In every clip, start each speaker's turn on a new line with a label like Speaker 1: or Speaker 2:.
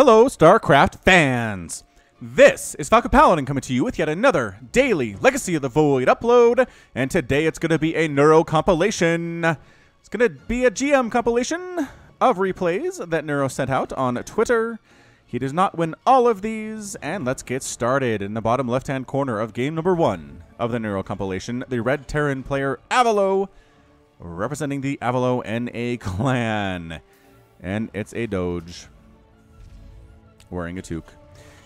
Speaker 1: Hello, StarCraft fans! This is Falcon Paladin coming to you with yet another daily Legacy of the Void upload, and today it's going to be a Neuro compilation. It's going to be a GM compilation of replays that Neuro sent out on Twitter. He does not win all of these, and let's get started. In the bottom left-hand corner of game number 1 of the Neuro compilation, the Red Terran player Avilo, representing the Avilo NA clan. And it's a Doge wearing a toque.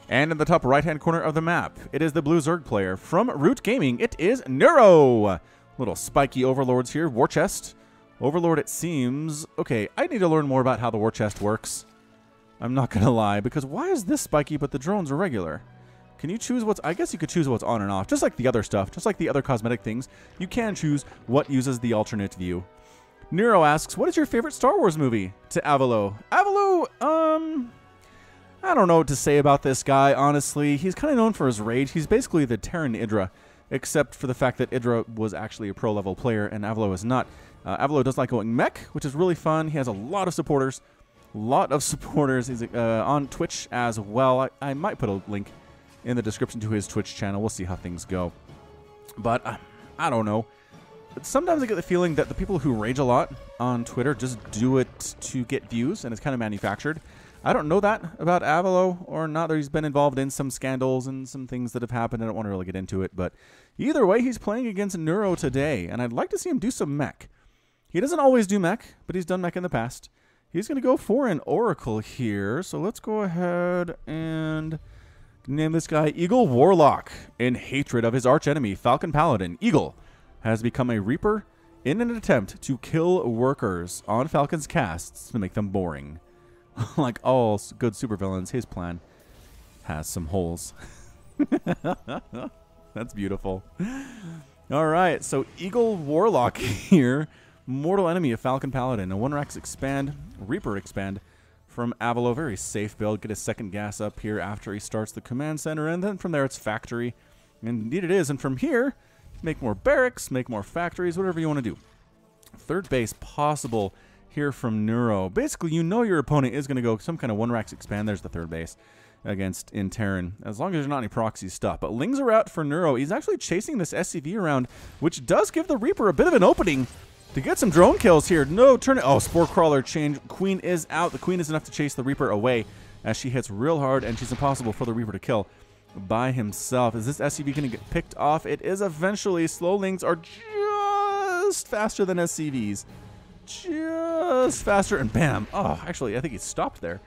Speaker 1: And in the top right-hand corner of the map, it is the Blue Zerg player from Root Gaming. It is Neuro. Little spiky overlords here. War chest. Overlord, it seems. Okay, I need to learn more about how the war chest works. I'm not going to lie, because why is this spiky but the drones are regular? Can you choose what's... I guess you could choose what's on and off, just like the other stuff, just like the other cosmetic things. You can choose what uses the alternate view. Neuro asks, what is your favorite Star Wars movie? To Avilo. Avilo, I don't know what to say about this guy, honestly. He's kind of known for his rage. He's basically the Terran Idra, except for the fact that Idra was actually a pro-level player and Avilo is not. Avilo does like going mech, which is really fun. He has a lot of supporters. He's on Twitch as well. I might put a link in the description to his Twitch channel. We'll see how things go. But I don't know. Sometimes I get the feeling that the people who rage a lot on Twitter just do it to get views, and it's kind of manufactured. I don't know that about Avilo or not, that he's been involved in some scandals and some things that have happened. I don't want to really get into it, but either way, he's playing against Neuro today, and I'd like to see him do some mech. He doesn't always do mech, but he's done mech in the past. He's going to go for an Oracle here, so let's go ahead and name this guy Eagle Warlock. In hatred of his archenemy, Falcon Paladin, Eagle has become a Reaper in an attempt to kill workers on Falcon's casts to make them boring. Like all good supervillains, his plan has some holes. That's beautiful. All right, so Eagle Warlock here, mortal enemy of Falcon Paladin. A 1-Rex expand, Reaper expand from Avilo. Very safe build. Get a second gas up here after he starts the command center, and then from there it's factory. Indeed it is, and from here, make more barracks, make more factories, whatever you want to do. Third base possible here from Neuro. Basically, you know your opponent is going to go some kind of 1-Rex expand. There's the third base against in Terran, as long as there's not any proxy stuff. But Lings are out for Neuro. He's actually chasing this SCV around, which does give the Reaper a bit of an opening to get some drone kills here. No, turn it. Oh, Spore Crawler change. Queen is out. The Queen is enough to chase the Reaper away as she hits real hard, and she's impossible for the Reaper to kill by himself. Is this SCV going to get picked off? It is eventually. Slow Lings are just faster than SCVs. Just faster, and bam. Oh, actually, I think he stopped there.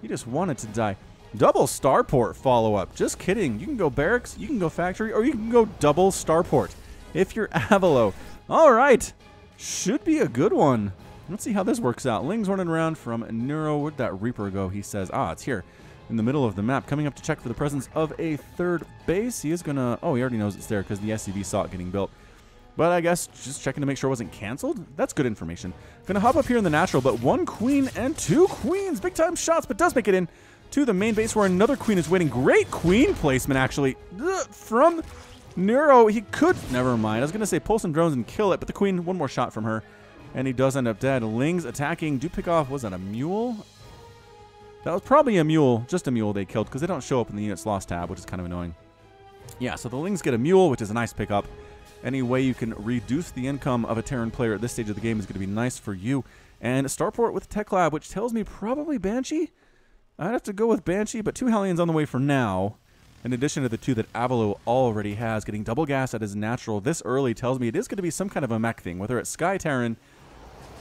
Speaker 1: He just wanted to die. Double starport follow-up. Just kidding. You can go barracks, you can go factory, or you can go double starport if you're Avilo. All right. Should be a good one. Let's see how this works out. Ling's running around from Neuro. Where'd that Reaper go? He says, it's here in the middle of the map. Coming up to check for the presence of a third base. He is going to... Oh, he already knows it's there because the SCV saw it getting built. But I guess just checking to make sure it wasn't canceled. That's good information. Gonna hop up here in the natural, but 1 queen and 2 queens. Big time shots, but does make it in to the main base where another queen is waiting. Great queen placement, actually, from Neuro. He could... Never mind. I was gonna say pull some drones and kill it, but the queen, one more shot from her, and he does end up dead. Lings attacking. Do pick off... Was that a mule? That was probably a mule. Just a mule they killed, because they don't show up in the units lost tab, which is kind of annoying. Yeah, so the Lings get a mule, which is a nice pickup. Any way you can reduce the income of a Terran player at this stage of the game is going to be nice for you. And Starport with Tech Lab, which tells me probably Banshee. I'd have to go with Banshee, but 2 Hellions on the way for now. In addition to the 2 that Avilo already has. Getting double gas at his natural this early tells me it is going to be some kind of a mech thing, whether it's Sky Terran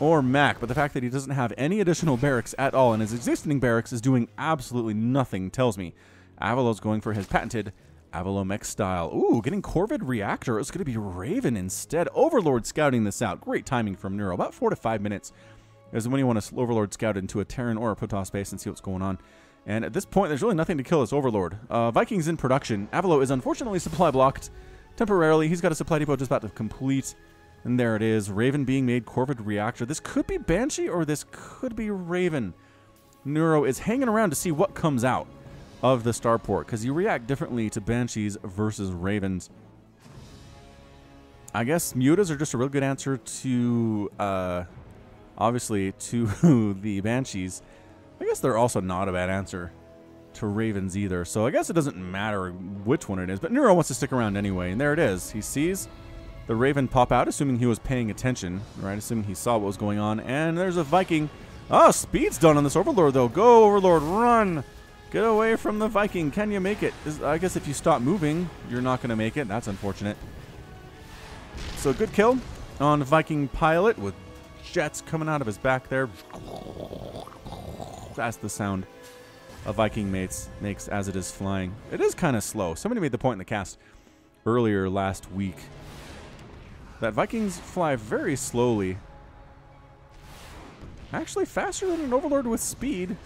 Speaker 1: or mech. But the fact that he doesn't have any additional barracks at all, and his existing barracks is doing absolutely nothing, tells me Avilo's going for his patented Avilo mech style. Ooh, getting Corvid Reactor. It's going to be Raven instead. Overlord scouting this out. Great timing from Neuro. About 4 to 5 minutes is when you want to Overlord scout into a Terran or a Protoss base and see what's going on. And at this point, there's really nothing to kill this Overlord. Vikings in production. Avilo is unfortunately supply blocked temporarily. He's got a supply depot just about to complete. And there it is. Raven being made. Corvid Reactor. This could be Banshee or this could be Raven. Neuro is hanging around to see what comes out of the starport, because you react differently to Banshees versus Ravens. I guess Mutas are just a real good answer to, obviously, to the Banshees. I guess they're also not a bad answer to Ravens either. So I guess it doesn't matter which one it is. But Neuro wants to stick around anyway. And there it is. He sees the Raven pop out, assuming he was paying attention, right? Assuming he saw what was going on. And there's a Viking. Oh, speed's done on this Overlord, though. Go, Overlord, run! Get away from the Viking. Can you make it? I guess if you stop moving, you're not going to make it. That's unfortunate. So good kill on Viking Pilot with jets coming out of his back there. That's the sound a Viking makes as it is flying. It is kind of slow. Somebody made the point in the cast earlier last week that Vikings fly very slowly. Actually faster than an Overlord with speed.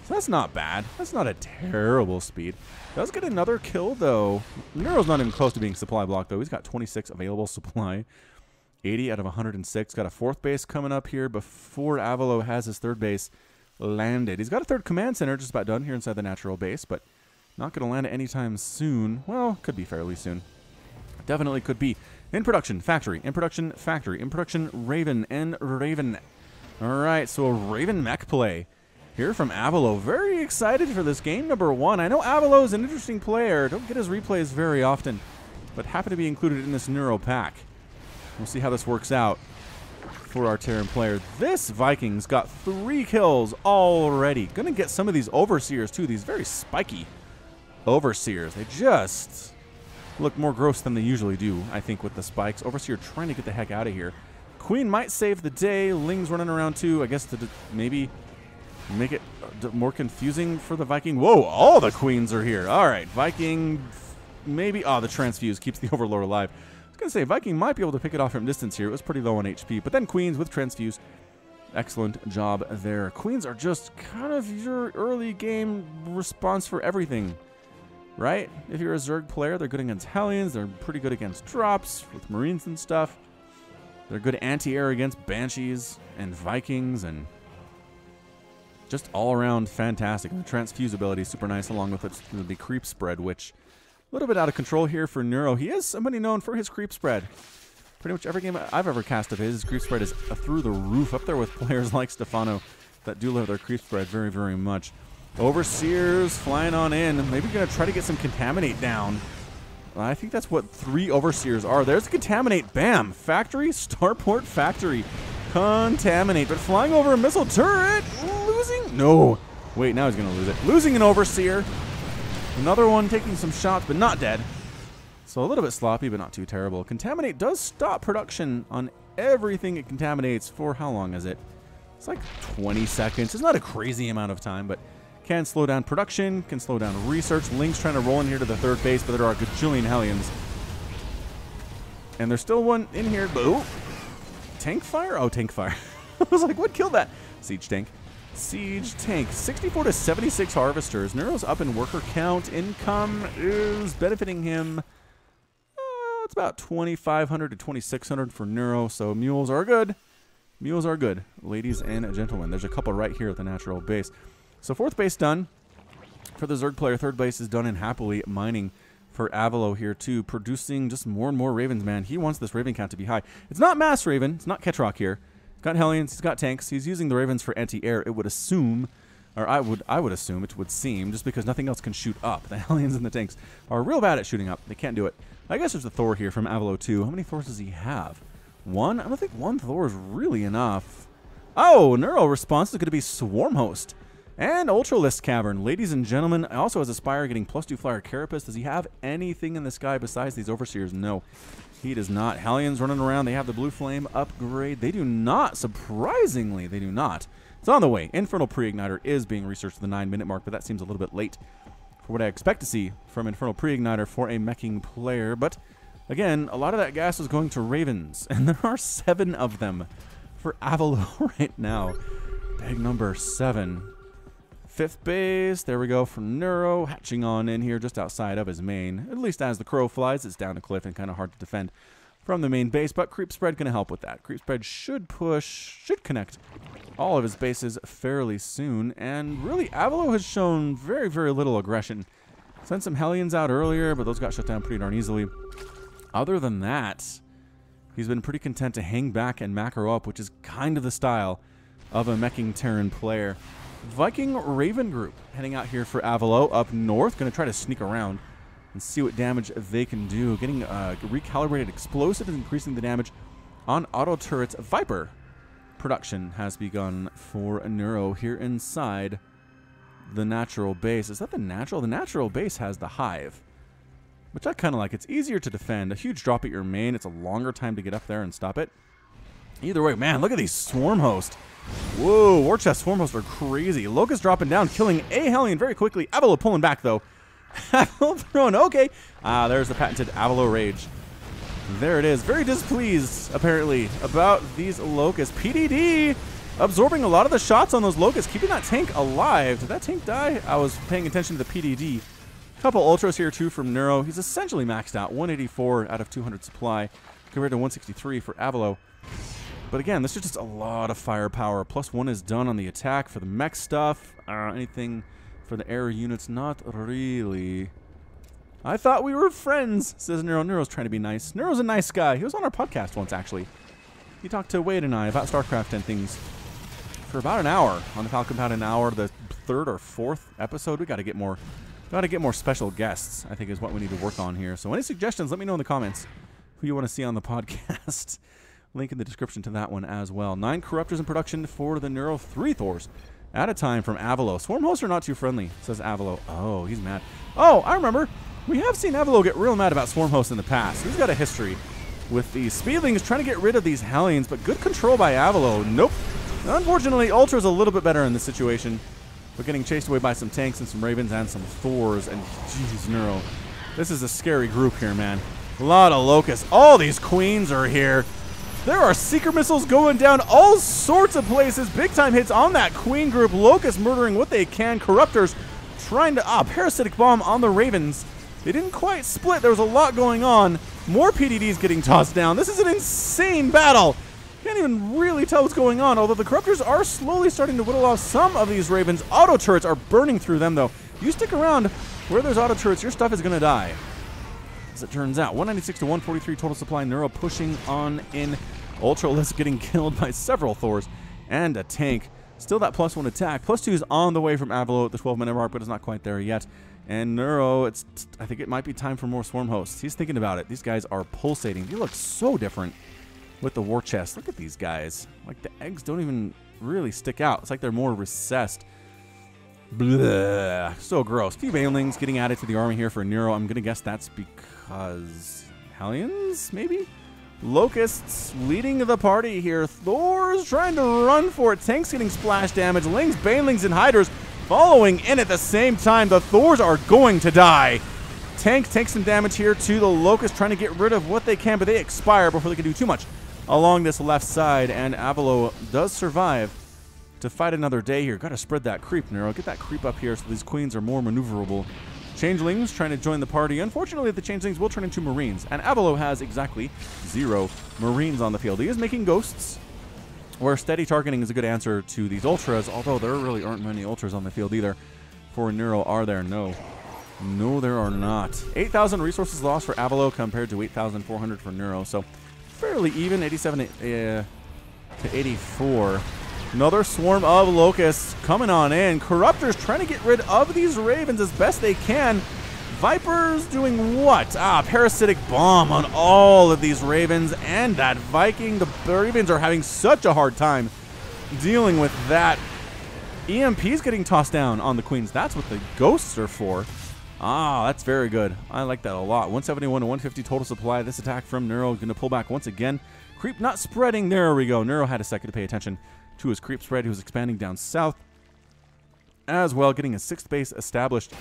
Speaker 1: So that's not bad. That's not a terrible speed. Does get another kill, though. Neuro's not even close to being supply blocked, though. He's got 26 available supply. 80 out of 106. Got a fourth base coming up here before Avilo has his third base landed. He's got a third command center just about done here inside the natural base, but not going to land it anytime soon. Well, could be fairly soon. Definitely could be. In production, factory. In production, factory. In production, Raven and Raven. All right, so a Raven mech play here from Avilo. Very excited for this game number 1. I know Avilo is an interesting player. Don't get his replays very often, but happen to be included in this Neuro pack. We'll see how this works out for our Terran player. This Viking's got 3 kills already. Gonna get some of these Overseers too. These very spiky Overseers. They just look more gross than they usually do, I think, with the spikes. Overseer trying to get the heck out of here. Queen might save the day. Ling's running around too, I guess, to maybe make it more confusing for the Viking. Whoa, all the queens are here. All right, Viking, maybe. Oh, the transfuse keeps the Overlord alive. I was going to say, Viking might be able to pick it off from distance here. It was pretty low on HP. But then queens with transfuse. Excellent job there. Queens are just kind of your early game response for everything, right? If you're a Zerg player, they're good against Hellions. They're pretty good against drops with Marines and stuff. They're good anti-air against Banshees and Vikings, and just all around fantastic. The transfuse ability is super nice, along with the creep spread, which a little bit out of control here for Neuro. He is somebody known for his creep spread. Pretty much every game I've ever cast of his creep spread is through the roof, up there with players like Stefano that do love their creep spread very, very much. Overseers flying on in. Maybe going to try to get some Contaminate down. I think that's what 3 Overseers are. There's a Contaminate. Bam! Factory, Starport Factory. Contaminate, but flying over a missile turret. Losing? No. Wait, now he's going to lose it. Losing an Overseer. Another one taking some shots, but not dead. So a little bit sloppy, but not too terrible. Contaminate does stop production on everything it contaminates for how long is it? It's like 20 seconds. It's not a crazy amount of time, but can slow down production, can slow down research. Link's trying to roll in here to the third base, but there are a gajillion Hellions. And there's still one in here, but ooh, tank fire? Oh, tank fire. I was like, what killed that? Siege tank. Siege tank. 64 to 76 harvesters. Neuro's up in worker count. Income is benefiting him. It's about 2,500 to 2,600 for Neuro, so mules are good. Mules are good, ladies and gentlemen. There's a couple right here at the natural base. So fourth base done for the Zerg player. Third base is done and happily mining for Avilo here too, producing just more and more Ravens, man. He wants this Raven count to be high. It's not Mass Raven. It's not Ketrock here. He's got Hellions. He's got tanks. He's using the Ravens for anti-air. It would assume, or I would assume, it would seem, just because nothing else can shoot up. The Hellions and the tanks are real bad at shooting up. They can't do it. I guess there's a Thor here from Avilo too. How many Thors does he have? 1? I don't think 1 Thor is really enough. Oh, Neuro response is going to be Swarm Host. And Ultralisk Cavern. Ladies and gentlemen, also has Aspire getting +2 Flyer Carapace. Does he have anything in the sky besides these Overseers? No, he does not. Hellions running around. They have the Blue Flame upgrade. They do not. Surprisingly, they do not. It's on the way. Infernal Pre-Igniter is being researched at the 9-minute mark, but that seems a little bit late for what I expect to see from Infernal Pre-Igniter for a meching player. But again, a lot of that gas is going to Ravens, and there are 7 of them for Avilo right now. Big number 7. 5th base, there we go, from Neuro, hatching on in here just outside of his main. At least as the crow flies, it's down a cliff and kind of hard to defend from the main base, but Creep Spread going to help with that. Creep Spread should connect all of his bases fairly soon, and really, Avilo has shown very, very little aggression. Sent some Hellions out earlier, but those got shut down pretty darn easily. Other than that, he's been pretty content to hang back and macro up, which is kind of the style of a meching Terran player. Viking Raven group heading out here for Avilo up north. Going to try to sneak around and see what damage they can do. Getting recalibrated explosive is increasing the damage on auto turrets. Viper production has begun for Neuro here inside the natural base. Is that the natural? The natural base has the hive, which I kind of like. It's easier to defend. A huge drop at your main. It's a longer time to get up there and stop it. Either way, man, look at these swarm hosts. Whoa, war chest swarm hosts are crazy. Locust dropping down, killing a Hellion very quickly. Avilo pulling back, though. Avilo thrown, okay. There's the patented Avilo rage. There it is. Very displeased, apparently, about these locusts. PDD absorbing a lot of the shots on those locusts, keeping that tank alive. Did that tank die? I was paying attention to the PDD. Couple ultras here, too, from Neuro. He's essentially maxed out. 184 out of 200 supply compared to 163 for Avilo. But again, this is just a lot of firepower. +1 is done on the attack for the mech stuff. Anything for the air units? Not really. I thought we were friends, says Neuro. Neuro's trying to be nice. Neuro's a nice guy. He was on our podcast once, actually. He talked to Wade and I about StarCraft and things for about an hour on the Falcon Pound. An hour, the 3rd or 4th episode. We got to get more. Got to get more special guests, I think, is what we need to work on here. So any suggestions, let me know in the comments who you want to see on the podcast. Link in the description to that one as well. 9 Corruptors in production for the Neuro. 3 Thors at a time from Avilo. Swarm hosts are not too friendly, says Avilo. Oh, he's mad. Oh, I remember. We have seen Avilo get real mad about swarm hosts in the past. He's got a history with these Speedlings trying to get rid of these Hellions, but good control by Avilo. Nope. Unfortunately, Ultra's a little bit better in this situation. We're getting chased away by some tanks and some Ravens and some Thors. And, jeez, Neuro. This is a scary group here, man. A lot of Locusts. All these Queens are here. There are Seeker missiles going down all sorts of places. Big time hits on that Queen group. Locusts murdering what they can. Corruptors trying to... Parasitic Bomb on the Ravens. They didn't quite split. There was a lot going on. More PDDs getting tossed down. This is an insane battle. Can't even really tell what's going on, although the Corruptors are slowly starting to whittle off some of these Ravens. Auto turrets are burning through them, though. You stick around where there's auto turrets, your stuff is going to die. As it turns out, 196 to 143 total supply. Neuro pushing on in. Ultralisk getting killed by several Thors and a tank. Still that +1 attack. +2 is on the way from Avilo at the 12-minute mark, but it's not quite there yet. And Neuro, I think it might be time for more swarm hosts. He's thinking about it. These guys are pulsating. They look so different with the war chest. Look at these guys. Like, the eggs don't even really stick out. It's like they're more recessed. Blah. So gross. Few Banelings getting added to the army here for Neuro. I'm going to guess that's because Hellions, maybe? Locusts leading the party here. Thor's trying to run for it. Tanks getting splash damage. Lings, Banelings, and Hydras following in at the same time. The Thors are going to die. Tank takes some damage here to the Locusts, trying to get rid of what they can, but they expire before they can do too much along this left side. And Avilo does survive to fight another day here. Got to spread that creep, Neuro. Get that creep up here so these Queens are more maneuverable. Changelings trying to join the party. Unfortunately, the Changelings will turn into Marines, and Avilo has exactly 0 Marines on the field. He is making Ghosts, where steady targeting is a good answer to these Ultras, although there really aren't many Ultras on the field either. For Neuro, are there? No. No, there are not. 8,000 resources lost for Avilo compared to 8,400 for Neuro, so fairly even, 87 to 84. Another swarm of Locusts coming on in. Corruptors trying to get rid of these Ravens as best they can. Vipers doing what? Parasitic Bomb on all of these Ravens and that Viking. The Ravens are having such a hard time dealing with that. EMP's getting tossed down on the Queens. That's what the Ghosts are for. That's very good. I like that a lot. 171 to 150 total supply. This attack from Neuro going to pull back once again. Creep not spreading. There we go. Neuro had a second to pay attention to his creep spread. He was expanding down south as well, getting a 6th base established.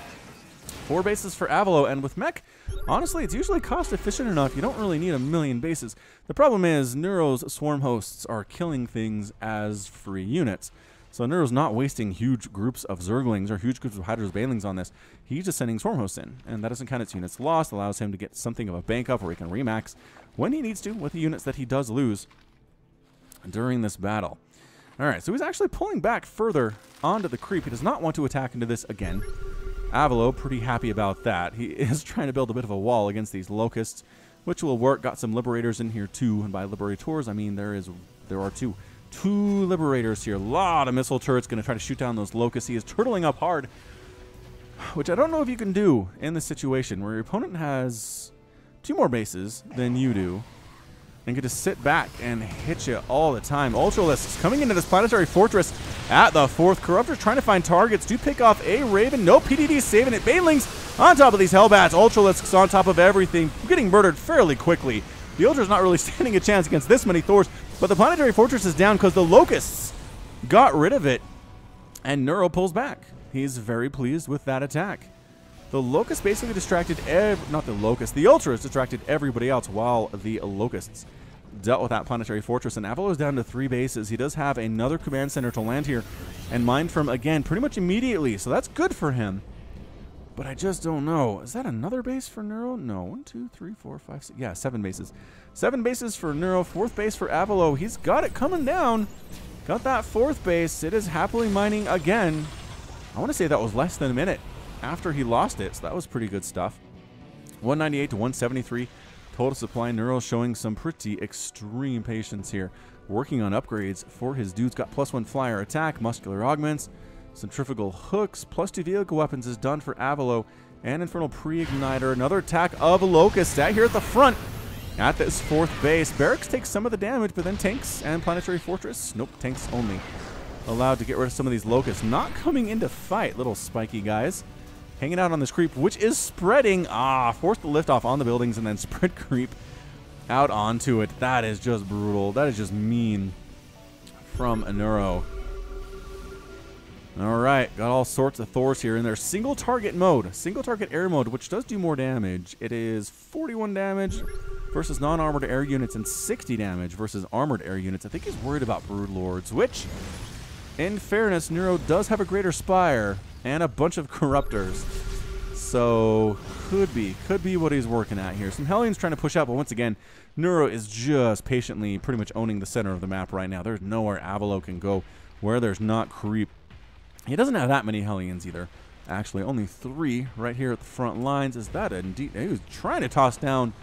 Speaker 1: 4 bases for Avilo, and with mech, honestly, it's usually cost efficient enough. You don't really need a million bases. The problem is Neuro's swarm hosts are killing things as free units. So Neuro's not wasting huge groups of Zerglings or huge groups of Hydras Banelings on this. He's just sending swarm hosts in, and that doesn't count its units lost, allows him to get something of a bank up where he can remax when he needs to with the units that he does lose during this battle. All right, so he's actually pulling back further onto the creep. He does not want to attack into this again. Avilo, pretty happy about that. He is trying to build a bit of a wall against these Locusts, which will work. Got some Liberators in here too, and by Liberators, I mean there are 2. 2 Liberators here. A lot of missile turrets going to try to shoot down those locusts. He is turtling up hard, which I don't know if you can do in this situation where your opponent has 2 more bases than you do and get to sit back and hit you all the time. Ultralisks coming into this planetary fortress at the 4th. Corruptors trying to find targets. Do pick off a Raven. No PDD saving it. Banelings on top of these Hellbats. Ultralisks on top of everything. Getting murdered fairly quickly. The Ultra's not really standing a chance against this many Thors, but the planetary fortress is down because the Locusts got rid of it, and Neuro pulls back. He's very pleased with that attack. The Locust basically distracted the Ultras distracted everybody else while the Locusts dealt with that planetary fortress, and Avilo's down to 3 bases. He does have another command center to land here and mine from again pretty much immediately, so that's good for him. But I just don't know. Is that another base for Neuro? No. 1, 2, 3, 4, 5, 6. Yeah, 7 bases. 7 bases for Neuro. 4th base for Avilo. He's got it coming down. Got that 4th base. It is happily mining again. I want to say that was less than a minute after he lost it, so that was pretty good stuff. 198 to 173 total supply. Neuro showing some pretty extreme patience here, working on upgrades for his dudes. Got +1 flyer attack, muscular augments, centrifugal hooks, +2 vehicle weapons is done for Avilo, and infernal pre-igniter. Another attack of a locust out here at the front at this 4th base. Barracks takes some of the damage, but then tanks and planetary fortress, nope, tanks only allowed to get rid of some of these locusts. Not coming into fight, little spiky guys. Hanging out on this creep, which is spreading. Forced the lift off on the buildings and then spread creep out onto it. That is just brutal. That is just mean from Neuro. All right, got all sorts of Thors here in their single target mode, single target air mode, which does do more damage. It is 41 damage versus non-armored air units and 60 damage versus armored air units. I think he's worried about Broodlords, which, in fairness, Neuro does have a greater spire and a bunch of corruptors. So could be what he's working at here. Some Hellions trying to push out, but once again, Neuro is just patiently pretty much owning the center of the map right now. There's nowhere Avilo can go where there's not creep. He doesn't have that many Hellions either. Actually, only 3 right here at the front lines. Is that indeed? He was trying to toss down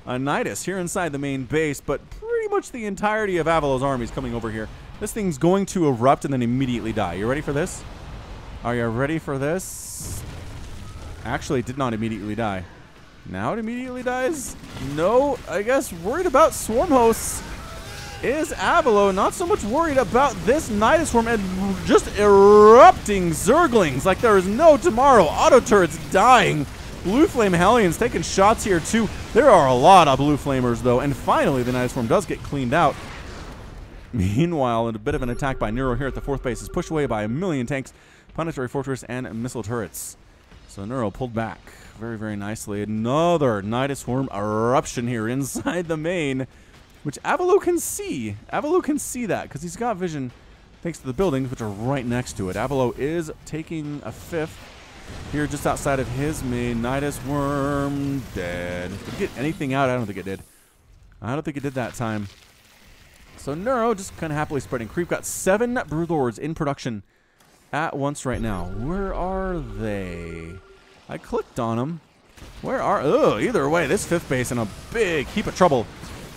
Speaker 1: a Nidus here inside the main base, but pretty much the entirety of Avilo's army is coming over here. This thing's going to erupt and then immediately die. You ready for this? Are you ready for this? Actually, it did not immediately die. Now it immediately dies? No, I guess worried about swarm hosts is Avilo. Not so much worried about this Nidus swarm and just erupting Zerglings like there is no tomorrow. Auto turrets dying. Blue Flame Hellions taking shots here too. There are a lot of Blue Flamers though, and finally the Nidus swarm does get cleaned out. Meanwhile, a bit of an attack by Neuro here at the 4th base is pushed away by a million tanks, planetary fortress, and missile turrets. So Neuro pulled back very, very nicely. Another Nidus swarm eruption here inside the main, which Avilo can see. Avilo can see that because he's got vision thanks to the buildings, which are right next to it. Avilo is taking a 5th here just outside of his main. Nidus worm dead. Did it get anything out? I don't think it did. I don't think it did that time. So Neuro just kind of happily spreading creep. Got 7 Broodlords in production at once right now. Where are they? I clicked on them. Where are... Oh, either way, this 5th base in a big heap of trouble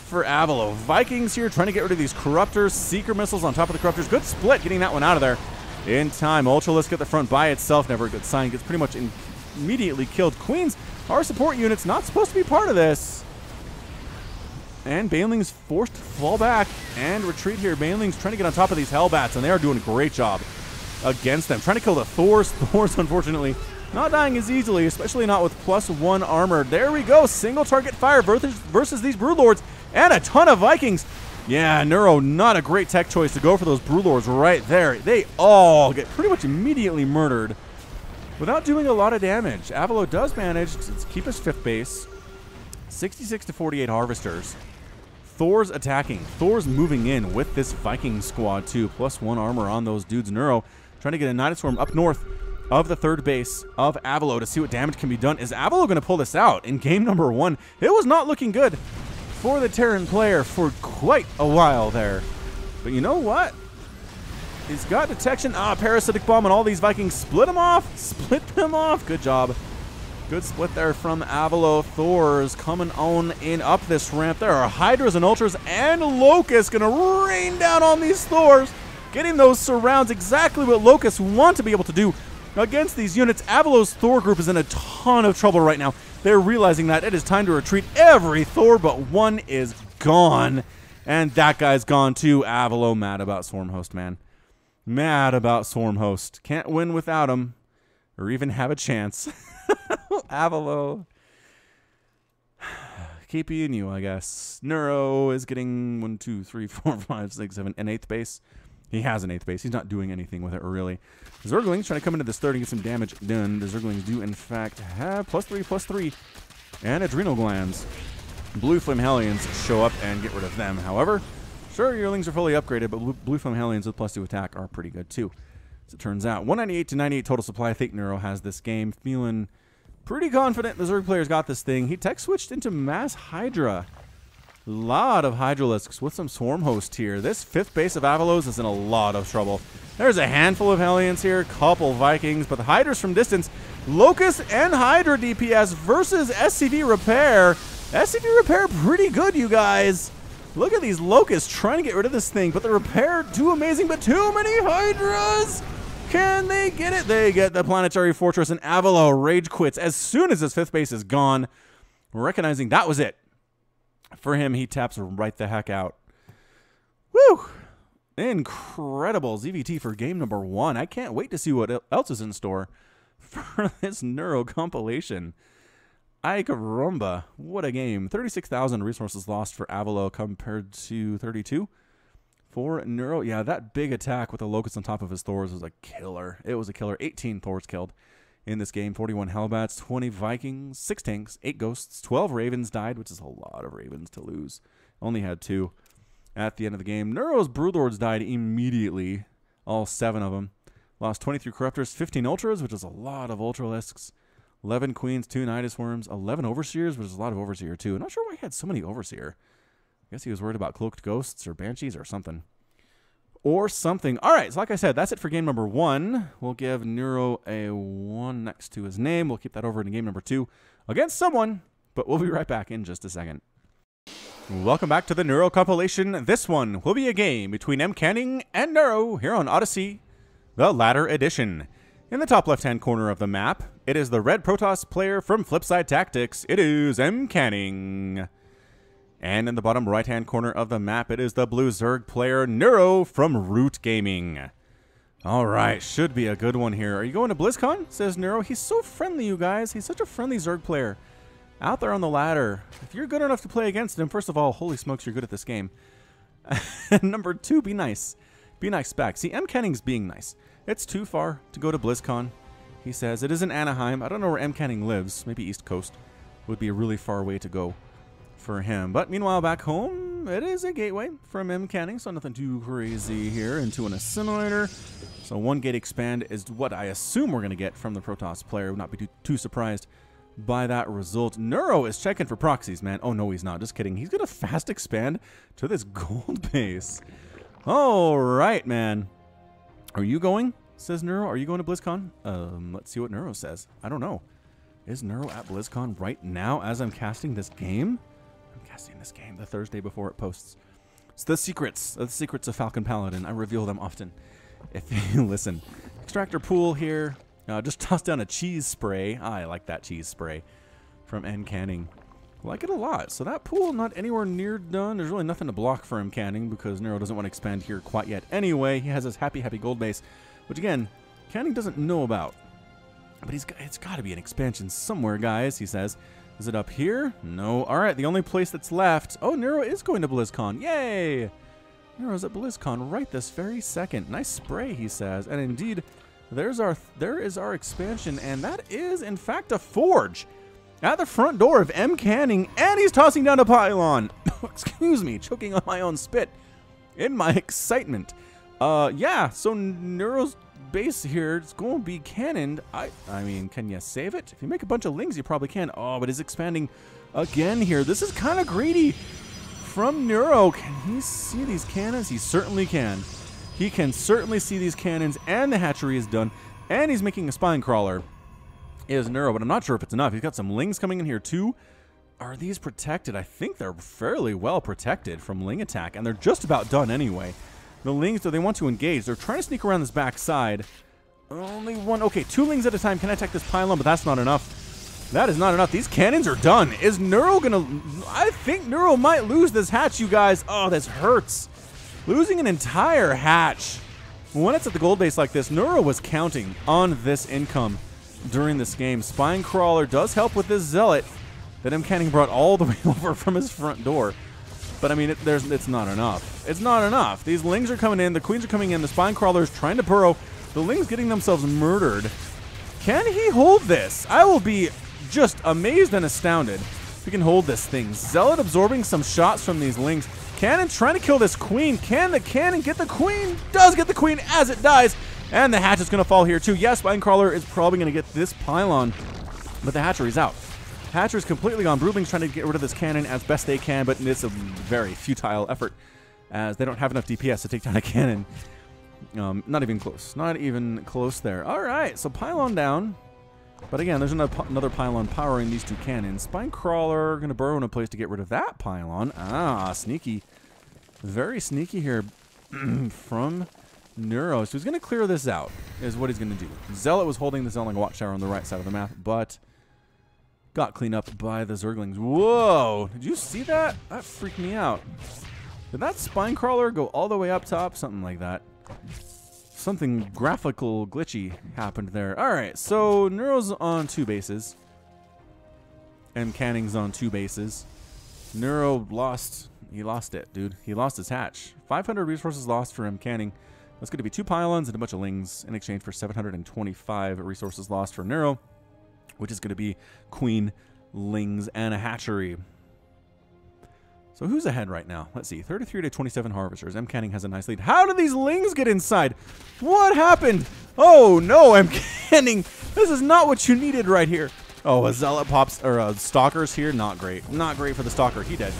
Speaker 1: for Avilo. Vikings here trying to get rid of these Corruptors. Seeker missiles on top of the Corruptors. Good split getting that one out of there in time. Ultralisk at the front by itself. Never a good sign. Gets pretty much immediately killed. Queens are support units. Not supposed to be part of this. And Banelings forced to fall back and retreat here. Banelings trying to get on top of these Hellbats, and they are doing a great job against them. Trying to kill the Thors. Thors, unfortunately, not dying as easily, especially not with +1 armor. There we go. Single target fire versus these Broodlords and a ton of Vikings. Yeah, Neuro, not a great tech choice to go for those Broodlords right there. They all get pretty much immediately murdered without doing a lot of damage. Avilo does manage to keep his 5th base. 66 to 48 Harvesters. Thor's attacking. Thor's moving in with this Viking squad too. +1 armor on those dudes. Neuro trying to get a Nidus swarm up north of the 3rd base of Avilo to see what damage can be done. Is Avilo going to pull this out in game number 1? It was not looking good for the Terran player for quite a while there. But you know what? He's got detection. Parasitic bomb on all these Vikings. Split them off. Split them off. Good job Good split there from Avilo. Thors coming on in up this ramp. There are Hydras and Ultras and Locusts going to rain down on these Thors. Getting those surrounds, exactly what Locusts want to be able to do against these units. Avilo's Thor group is in a ton of trouble right now. They're realizing that it is time to retreat. Every Thor but one is gone. And that guy's gone too. Avilo mad about Swarmhost, man. Mad about Swarmhost. Can't win without him. Or even have a chance. Avilo. KP you, I guess. Neuro is getting 1, 2, 3, 4, 5, 6, 7, an 8th base. He has an 8th base. He's not doing anything with it, really. Zerglings trying to come into this third and get some damage done. The Zerglings do, in fact, have +3/+3. And Adrenal Glands. Blue Flame Hellions show up and get rid of them. However, sure, Yearlings are fully upgraded, but Blue Flame Hellions with +2 attack are pretty good, too. As it turns out, 198 to 98 total supply. I think Neuro has this game. Feeling pretty confident the Zerg player's got this thing. He tech switched into Mass Hydra. Lot of Hydralisks with some Swarmhost here. This 5th base of Avilos is in a lot of trouble. There's a handful of Hellions here, couple Vikings, but the Hydras from distance. Locust and Hydra DPS versus SCV Repair. SCV Repair pretty good, you guys. Look at these Locusts trying to get rid of this thing, but the Repair too amazing, but too many Hydras. Can they get it? They get the Planetary Fortress, and Avilo rage quits as soon as his 5th base is gone. Recognizing that was it. For him, he taps right the heck out. Woo! Incredible ZVT for game number 1. I can't wait to see what else is in store for this Neuro compilation. Ay caramba, what a game. 36,000 resources lost for Avilo compared to 32 for Neuro. Yeah, that big attack with the Locust on top of his Thors was a killer. It was a killer. 18 Thors killed in this game. 41 Hellbats, 20 Vikings, 6 tanks, 8 ghosts, 12 Ravens died, which is a lot of Ravens to lose. Only had 2 at the end of the game. Neuro's Broodlords died immediately. All 7 of them. Lost 23 Corruptors, 15 Ultras, which is a lot of Ultralisks. 11 Queens, 2 Nidus Worms, 11 Overseers, which is a lot of Overseer too. I'm not sure why he had so many Overseer. I guess he was worried about Cloaked Ghosts or Banshees or something. All right, so like I said, that's it for game number 1. We'll give Neuro a 1 next to his name. We'll keep that over in game number 2 against someone, but we'll be right back in just a second. Welcome back to the Neuro compilation. This one will be a game between McCanning and Neuro here on Odyssey, the latter edition. In the top left-hand corner of the map, it is the red Protoss player from Flipside Tactics. It is McCanning. And in the bottom right-hand corner of the map, it is the blue Zerg player, Neuro, from Root Gaming. All right, should be a good one here. Are you going to BlizzCon? Says Neuro. He's so friendly, you guys. He's such a friendly Zerg player. Out there on the ladder. If you're good enough to play against him, first of all, holy smokes, you're good at this game. Number 2, be nice. Be nice back. See, MCanning's being nice. It's too far to go to BlizzCon. He says it is in Anaheim. I don't know where MCanning lives. Maybe East Coast would be a really far way to go for him. But meanwhile, back home, it is a gateway from MCanning, so nothing too crazy here. Into an Assimilator. So 1 gate expand is what I assume we're going to get from the Protoss player. Would not be too surprised by that result. Neuro is checking for proxies, man. Oh, no, he's not. Just kidding. He's going to fast expand to this gold base. All right, man. Are you going? Says Neuro. Are you going to BlizzCon? Let's see what Neuro says. I don't know. Is Neuro at BlizzCon right now as I'm casting this game? I'm casting this game the Thursday before it posts. It's the secrets of Falcon Paladin. I reveal them often. If you listen. Extractor pool here. Just toss down a cheese spray. I like that cheese spray from MCanning. Like it a lot. So that pool not anywhere near done. There's really nothing to block for MCanning because Neuro doesn't want to expand here quite yet. Anyway, he has his happy gold base, which again, Canning doesn't know about. But it's got to be an expansion somewhere, guys, he says. Is it up here? No. All right, the only place that's left. Oh, Neuro is going to BlizzCon. Yay! Neuro's at BlizzCon right this very second. Nice spray, he says. And indeed, there is our expansion, and that is, in fact, a forge at the front door of MCanning, and he's tossing down a pylon. Excuse me, choking on my own spit in my excitement. Yeah, so Neuro's base here is going to be cannoned. I mean, can you save it? If you make a bunch of lings, you probably can. Oh, but he's expanding again here. This is kind of greedy from Neuro. Can he see these cannons? He certainly can. He can certainly see these cannons, and the hatchery is done, and he's making a spine crawler is Neuro, but I'm not sure if it's enough. He's got some Lings coming in here too. Are these protected? I think they're fairly well protected from Ling attack, and they're just about done anyway. The Lings, though, they want to engage. They're trying to sneak around this back side. Only one. Okay, 2 Lings at a time can attack this pylon, but that's not enough. That is not enough. These cannons are done. Is Neuro gonna... I think Neuro might lose this hatch, you guys. Oh, this hurts. Losing an entire hatch. When it's at the gold base like this, Neuro was counting on this income during this game. Spine Crawler does help with this Zealot that McCanning brought all the way over from his front door. But, I mean, it's not enough. It's not enough. These Lings are coming in. The Queens are coming in. The Spine Crawler is trying to burrow. The Lings getting themselves murdered. Can he hold this? I will be just amazed and astounded if he can hold this thing. Zealot absorbing some shots from these Lings. Cannon trying to kill this Queen. Can the Cannon get the Queen? Does get the Queen as it dies. And the hatch is going to fall here, too. Yes, Spine Crawler is probably going to get this pylon, but the hatchery's out. Hatcher's completely gone. Broodling's trying to get rid of this cannon as best they can, but it's a very futile effort as they don't have enough DPS to take down a cannon. Not even close. Not even close there. All right, so pylon down. But again, there's another pylon powering these 2 cannons. Spine Crawler going to burrow in a place to get rid of that pylon. Ah, sneaky. Very sneaky here from Neuro. So he's going to clear this out, is what he's going to do. Zealot was holding the Zealot Watchtower on the right side of the map, but got cleaned up by the Zerglings. Whoa! Did you see that? That freaked me out. Did that Spine Crawler go all the way up top? Something like that. Something graphical glitchy happened there. Alright, so Neuro's on 2 bases. And McCanning's on 2 bases. Neuro lost. He lost it, dude. He lost his hatch. 500 resources lost for McCanning. That's going to be 2 pylons and a bunch of Lings in exchange for 725 resources lost for Neuro, which is going to be Queen, Lings, and a hatchery. So who's ahead right now? Let's see. 33 to 27 harvesters. McCanning has a nice lead. How did these Lings get inside? What happened? Oh, no, McCanning. This is not what you needed right here. Oh, a Zealot pops, or Stalker's here. Not great. Not great for the Stalker. He dead.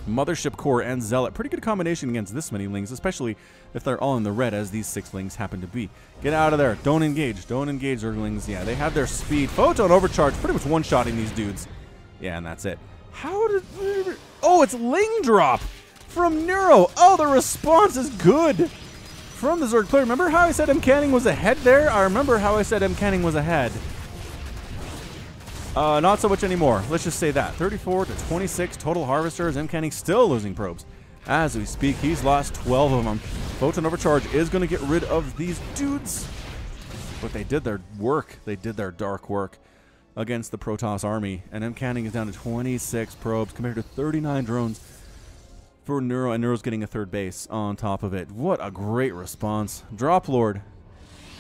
Speaker 1: Mothership Core and Zealot. Pretty good combination against this many Lings, especially if they're all in the red, as these 6 Lings happen to be. Get out of there. Don't engage. Don't engage, Zerglings. Yeah, they have their speed. Photon overcharge. Pretty much one-shotting these dudes. Yeah, and that's it. How did... Oh, it's Ling drop from Neuro. Oh, the response is good from the Zerg player. Remember how I said McCanning was ahead there? I remember how I said McCanning was ahead. Not so much anymore. Let's just say that. 34 to 26 total harvesters. McCanning still losing probes. As we speak, he's lost 12 of them. Photon overcharge is going to get rid of these dudes. But they did their work. They did their dark work against the Protoss army. And McCanning is down to 26 probes compared to 39 drones for Neuro. And Neuro's getting a 3rd base on top of it. What a great response. Drop Lord.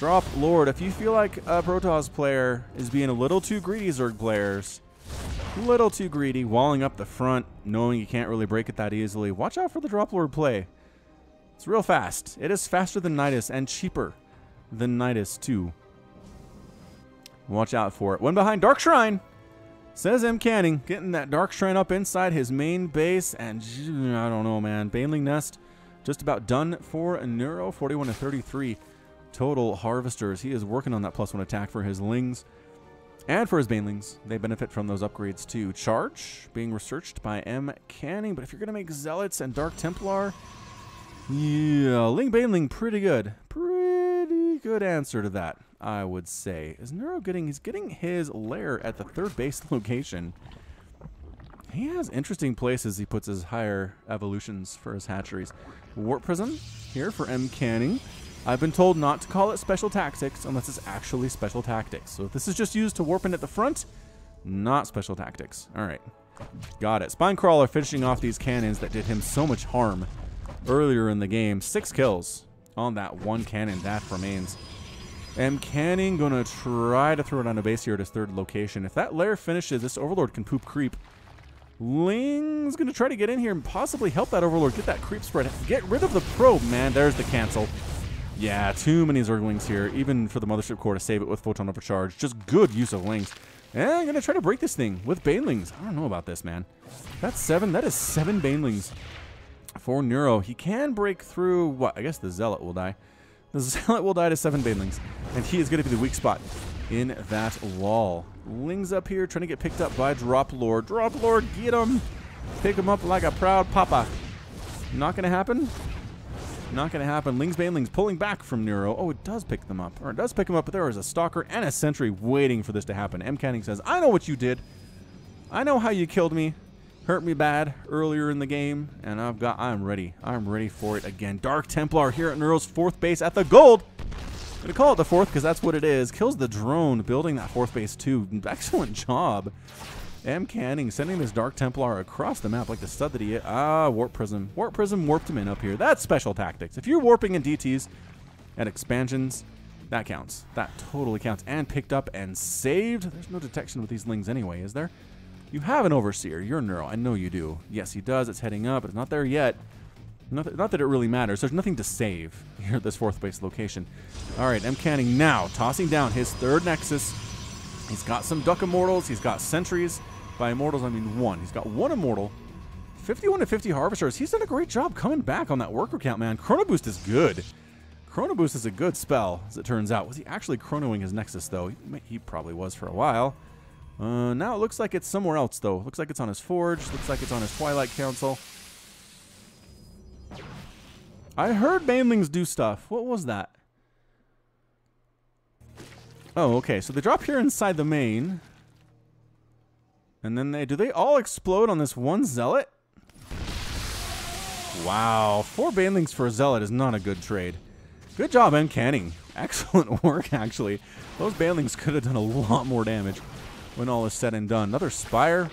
Speaker 1: Drop Lord. If you feel like a Protoss player is being a little too greedy, Zerg players, a little too greedy, walling up the front, knowing you can't really break it that easily, watch out for the Drop Lord play. It's real fast. It is faster than Nidus and cheaper than Nidus too. Watch out for it. One behind Dark Shrine, says McCanning, getting that Dark Shrine up inside his main base, and I don't know, man. Baneling Nest just about done for Neuro. 41 to 33 total harvesters. He is working on that +1 attack for his Lings and for his Banelings. They benefit from those upgrades too. Charge being researched by McCanning, but if you're going to make Zealots and Dark Templar, yeah, Ling Baneling, pretty good. Pretty good answer to that, I would say. Is Neuro getting... He's getting his lair at the 3rd base location. He has interesting places he puts his higher evolutions for his hatcheries. Warp Prism here for McCanning. I've been told not to call it special tactics unless it's actually special tactics. So if this is just used to warp in at the front, not special tactics. All right. Got it. Spine Crawler finishing off these cannons that did him so much harm earlier in the game. 6 kills on that 1 cannon that remains. McCanning going to try to throw it on a base here at his 3rd location. If that lair finishes, this Overlord can poop creep. Ling's going to try to get in here and possibly help that Overlord get that creep spread. Get rid of the probe, man. There's the cancel. Yeah, too many Zerglings here, even for the Mothership Core to save it with Photon Overcharge. Just good use of Lings. And I'm going to try to break this thing with Banelings. I don't know about this, man. That's 7. That is 7 Banelings for Neuro. He can break through, what? I guess the Zealot will die. The Zealot will die to 7 Banelings. And he is going to be the weak spot in that wall. Ling's up here trying to get picked up by Drop Lord. Drop Lord, get him! Pick him up like a proud papa. Not going to happen? Not going to happen. Ling's Banelings pulling back from Neuro. Oh, it does pick them up. Or it does pick them up, but there is a Stalker and a Sentry waiting for this to happen. MCanning says, I know what you did. I know how you killed me. Hurt me bad earlier in the game. And I'm ready. I'm ready for it again. Dark Templar here at Neuro's 4th base at the gold. I'm going to call it the 4th because that's what it is. Kills the drone, building that 4th base too. Excellent job. MCanning sending this Dark Templar across the map like the stud that he is. Ah, Warp Prism. Warp Prism warped him in up here. That's special tactics. If you're warping in DTs and expansions, that counts. That totally counts. And picked up and saved. There's no detection with these Lings anyway, is there? You have an Overseer. You're Neuro. I know you do. Yes, he does. It's heading up. It's not there yet. Not that it really matters. There's nothing to save here at this 4th base location. All right, MCanning now tossing down his 3rd Nexus. He's got some Duck Immortals. He's got Sentries. By Immortals, I mean 1. He's got 1 Immortal. 51 to 50 Harvesters. He's done a great job coming back on that worker count, man. Chrono Boost is good. Chrono Boost is a good spell, as it turns out. Was he actually chronoing his Nexus, though? He probably was for a while. Now it looks like it's somewhere else, though. Looks like it's on his Forge. Looks like it's on his Twilight Council. I heard Banelings do stuff. What was that? Oh, okay. So they drop here inside the main. And then do they all explode on this one Zealot? Wow. 4 Banelings for a Zealot is not a good trade. Good job, MCanning. Excellent work, actually. Those Banelings could have done a lot more damage when all is said and done. Another Spire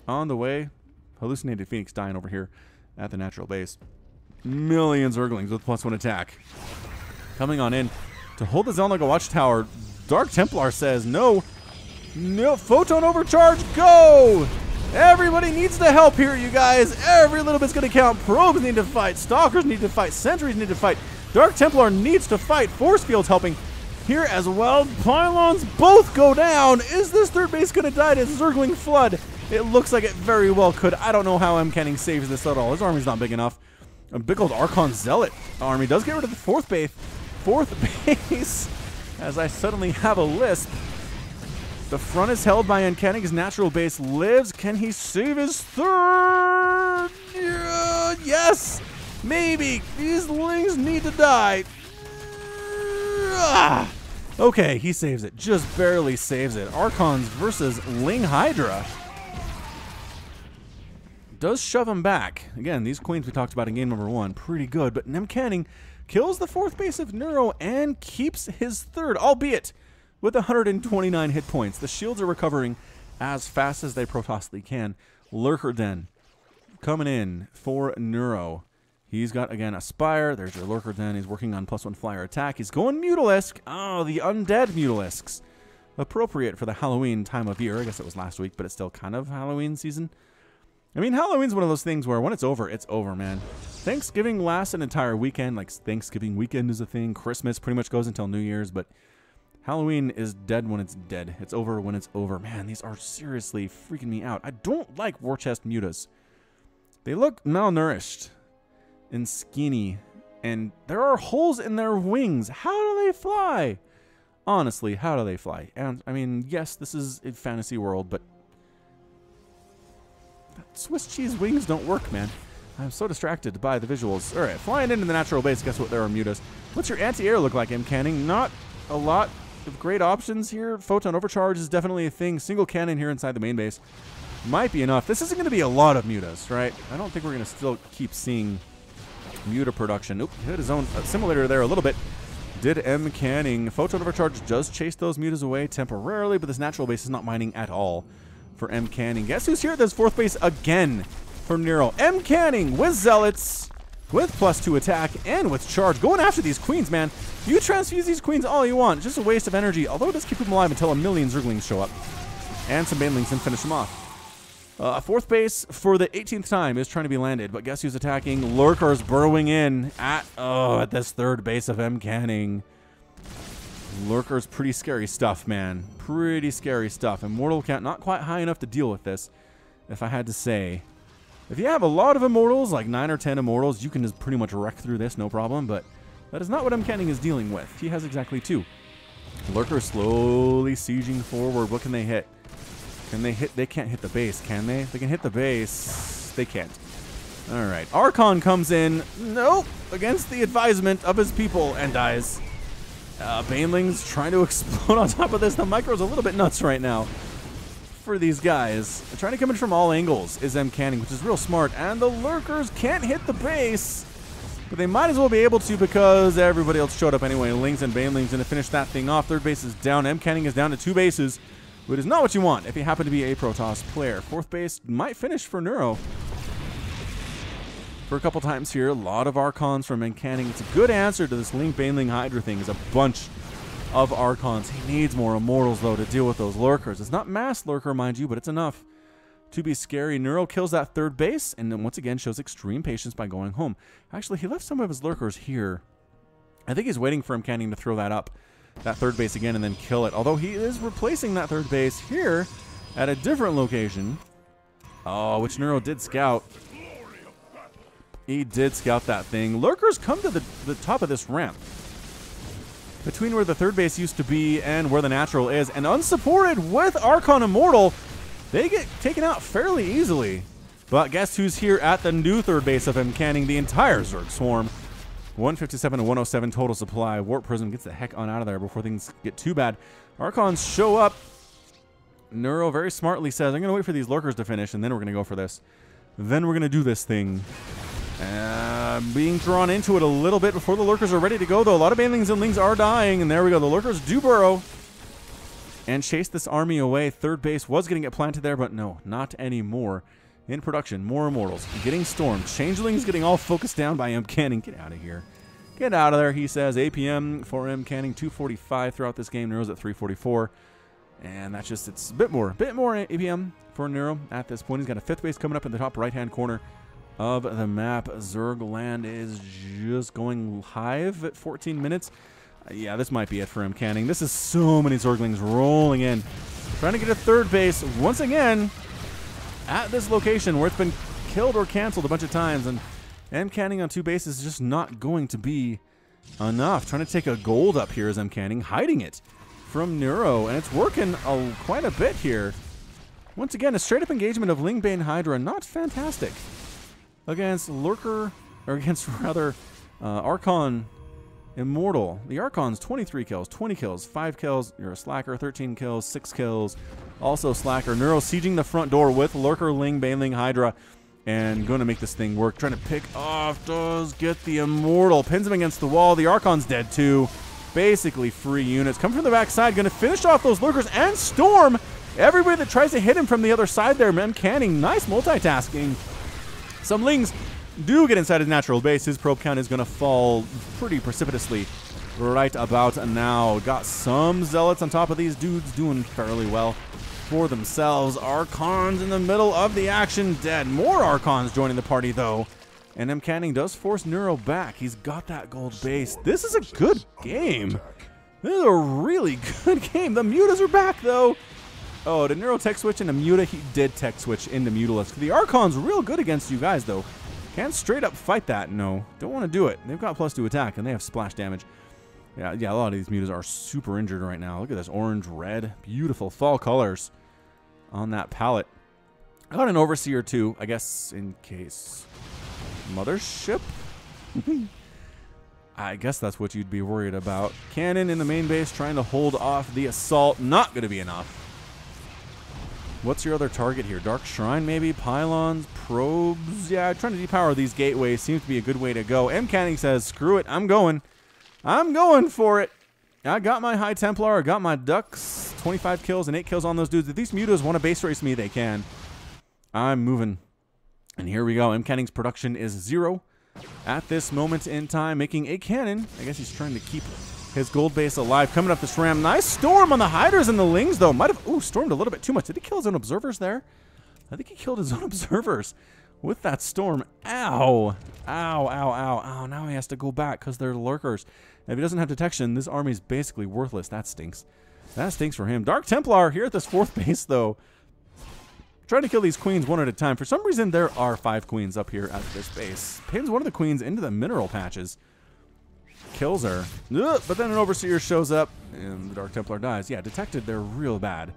Speaker 1: on the way. Hallucinated Phoenix dying over here at the natural base. Million Zerglings with +1 attack. Coming on in to hold the Zelnaga Watchtower. Dark Templar says no. No, Photon Overcharge, go! Everybody needs to help here, you guys. Every little bit's going to count. Probes need to fight. Stalkers need to fight. Sentries need to fight. Dark Templar needs to fight. Force Field's helping here as well. Pylons both go down. Is this 3rd base going to die to Zergling Flood? It looks like it very well could. I don't know how MCanning saves this at all. His army's not big enough. A big old Archon Zealot army does get rid of the 4th base. 4th base, as I suddenly have a lisp. The front is held by MCanning. His natural base lives. Can he save his 3rd? Yes! Maybe. These Lings need to die. Okay, he saves it. Just barely saves it. Archons versus Ling Hydra. Does shove him back. Again, these queens we talked about in game number 1, pretty good. But MCanning kills the 4th base of Neuro and keeps his 3rd, albeit with 129 hit points. The shields are recovering as fast as they possibly can. Lurker Den coming in for Neuro. He's got, again, a Spire. There's your Lurker Den. He's working on +1 flyer attack. He's going Mutalisk. Oh, the undead Mutalisks. Appropriate for the Halloween time of year. I guess it was last week, but it's still kind of Halloween season. I mean, Halloween's one of those things where when it's over, man. Thanksgiving lasts an entire weekend. Like, Thanksgiving weekend is a thing. Christmas pretty much goes until New Year's, but Halloween is dead when it's dead. It's over when it's over. Man, these are seriously freaking me out. I don't like War Chest Mutas. They look malnourished and skinny, and there are holes in their wings. How do they fly? Honestly, how do they fly? And, I mean, yes, this is a fantasy world, but Swiss cheese wings don't work, man. I'm so distracted by the visuals. All right, flying into the natural base. Guess what? There are Mutas. What's your anti-air look like, MCanning? Not a lot of great options here. Photon Overcharge is definitely a thing. Single cannon here inside the main base might be enough. This isn't going to be a lot of Mutas, right? I don't think we're going to still keep seeing Muta production. Oop, hit his own simulator there a little bit. Did MCanning. Photon Overcharge does chase those Mutas away temporarily, but this natural base is not mining at all for MCanning. Guess who's here at this 4th base again for Neuro? MCanning with Zealots, with +2 attack, and with charge. Going after these queens, man. You transfuse these queens all you want. Just a waste of energy, although it does keep them alive until a million Zerglings show up. And some Banelings and finish them off. 4th base for the 18th time is trying to be landed, but guess who's attacking? Lurkers burrowing in at this 3rd base of MCanning. Lurker's pretty scary stuff, man. Pretty scary stuff. Immortal count not quite high enough to deal with this, if I had to say. If you have a lot of Immortals, like 9 or 10 Immortals, you can just pretty much wreck through this, no problem, but that is not what MCanning is dealing with. He has exactly 2. Lurker slowly sieging forward. What can they hit? Can they hit? They can't hit the base, can they? If they can hit the base, they can't. All right. Archon comes in. Nope. Against the advisement of his people and dies. Baneling's trying to explode on top of this. The micro's a little bit nuts right now for these guys. They're trying to come in from all angles is McCanning, which is real smart. And the Lurkers can't hit the base. But they might as well be able to because everybody else showed up anyway. Lings and Baneling's going to finish that thing off. Third base is down. MCanning is down to 2 bases, which is not what you want if you happen to be a Protoss player. Fourth base might finish for Neuro for a couple times here. A lot of Archons from McCanning. It's a good answer to this Ling Baneling Hydra thing. Is a bunch of Archons. He needs more Immortals, though, to deal with those Lurkers. It's not Mass Lurker, mind you, but it's enough to be scary. Neuro kills that third base, and then once again shows extreme patience by going home. Actually, he left some of his Lurkers here. I think he's waiting for McCanning to throw that up, that third base again, and then kill it. Although he is replacing that third base here at a different location. Oh, which Neuro did scout. He did scout that thing. Lurkers come to the top of this ramp, between where the third base used to be and where the natural is, and unsupported with Archon Immortal, they get taken out fairly easily. But guess who's here at the new third base of McCanning? The entire Zerg Swarm. 157 to 107 total supply. Warp Prism gets the heck on out of there before things get too bad. Archons show up. Neuro very smartly says, I'm going to wait for these Lurkers to finish, and then we're going to go for this. Then we're going to do this thing. Being drawn into it a little bit before the Lurkers are ready to go, though. A lot of Banelings and Lings are dying, and there we go. The Lurkers do burrow and chase this army away. Third base was going to get planted there, but no, not anymore. In production, more Immortals getting stormed. Changelings getting all focused down by MCanning. Get out of here. Get out of there, he says. APM for MCanning, 245 throughout this game. Neuro's at 344. And that's just, it's a bit more APM for Neuro at this point. He's got a fifth base coming up in the top right-hand corner of the map. Zerg land is just going hive at 14 minutes. Yeah, this might be it for MCanning. This is so many Zerglings rolling in. Trying to get a third base once again at this location where it's been killed or canceled a bunch of times. And MCanning on 2 bases is just not going to be enough. Trying to take a gold up here is MCanning, hiding it from Neuro. And it's working quite a bit here. Once again, a straight up engagement of Lingbane Hydra. Not fantastic against Lurker, or against rather Archon Immortal. The Archon's 23 kills, 20 kills, 5 kills. You're a slacker, 13 kills, 6 kills. Also slacker. Neuro sieging the front door with Lurker, Ling, Baneling, Hydra, and going to make this thing work. Trying to pick off, does get the Immortal. Pins him against the wall. The Archon's dead too. Basically free units. Come from the backside. Going to finish off those Lurkers and storm everybody that tries to hit him from the other side there. McCanning, nice multitasking. Some Lings do get inside his natural base. His probe count is going to fall pretty precipitously right about now. Got some Zealots on top of these dudes doing fairly well for themselves. Archons in the middle of the action, dead. More Archons joining the party, though. And MCanning does force Neuro back. He's got that gold base. This is a good game. This is a really good game. The Mutas are back, though. Oh, did Neuro tech switch into Muta? He did tech switch into Mutalisk. The Archon's real good against you guys, though. Can't straight up fight that, no. Don't want to do it. They've got +2 attack, and they have splash damage. Yeah, a lot of these Mutas are super injured right now. Look at this orange, red. Beautiful fall colors on that palette. I got an Overseer, too, I guess, in case. Mothership? I guess that's what you'd be worried about. Cannon in the main base trying to hold off the assault. Not going to be enough. What's your other target here? Dark Shrine, maybe? Pylons, probes? Yeah, trying to depower these gateways seems to be a good way to go. MCanning says, screw it, I'm going. I'm going for it. I got my High Templar, I got my Ducks. 25 kills and 8 kills on those dudes. If these Mutas want to base race me, they can. I'm moving. And here we go. MCanning's production is 0 at this moment in time, making a cannon. I guess he's trying to keep his gold base alive. Coming up this ram. Nice storm on the Hydras and the Lings, though. Might have, stormed a little bit too much. Did he kill his own observers there? I think he killed his own observers with that storm. Ow. Ow, ow, ow, ow. Now he has to go back because they're Lurkers. And if he doesn't have detection, this army's basically worthless. That stinks. That stinks for him. Dark Templar here at this 4th base, though. Trying to kill these queens one at a time. For some reason, there are 5 queens up here at this base. Pins one of the queens into the mineral patches. kills her. Ugh, but then an Overseer shows up, and the Dark Templar dies. Yeah, detected. They're real bad.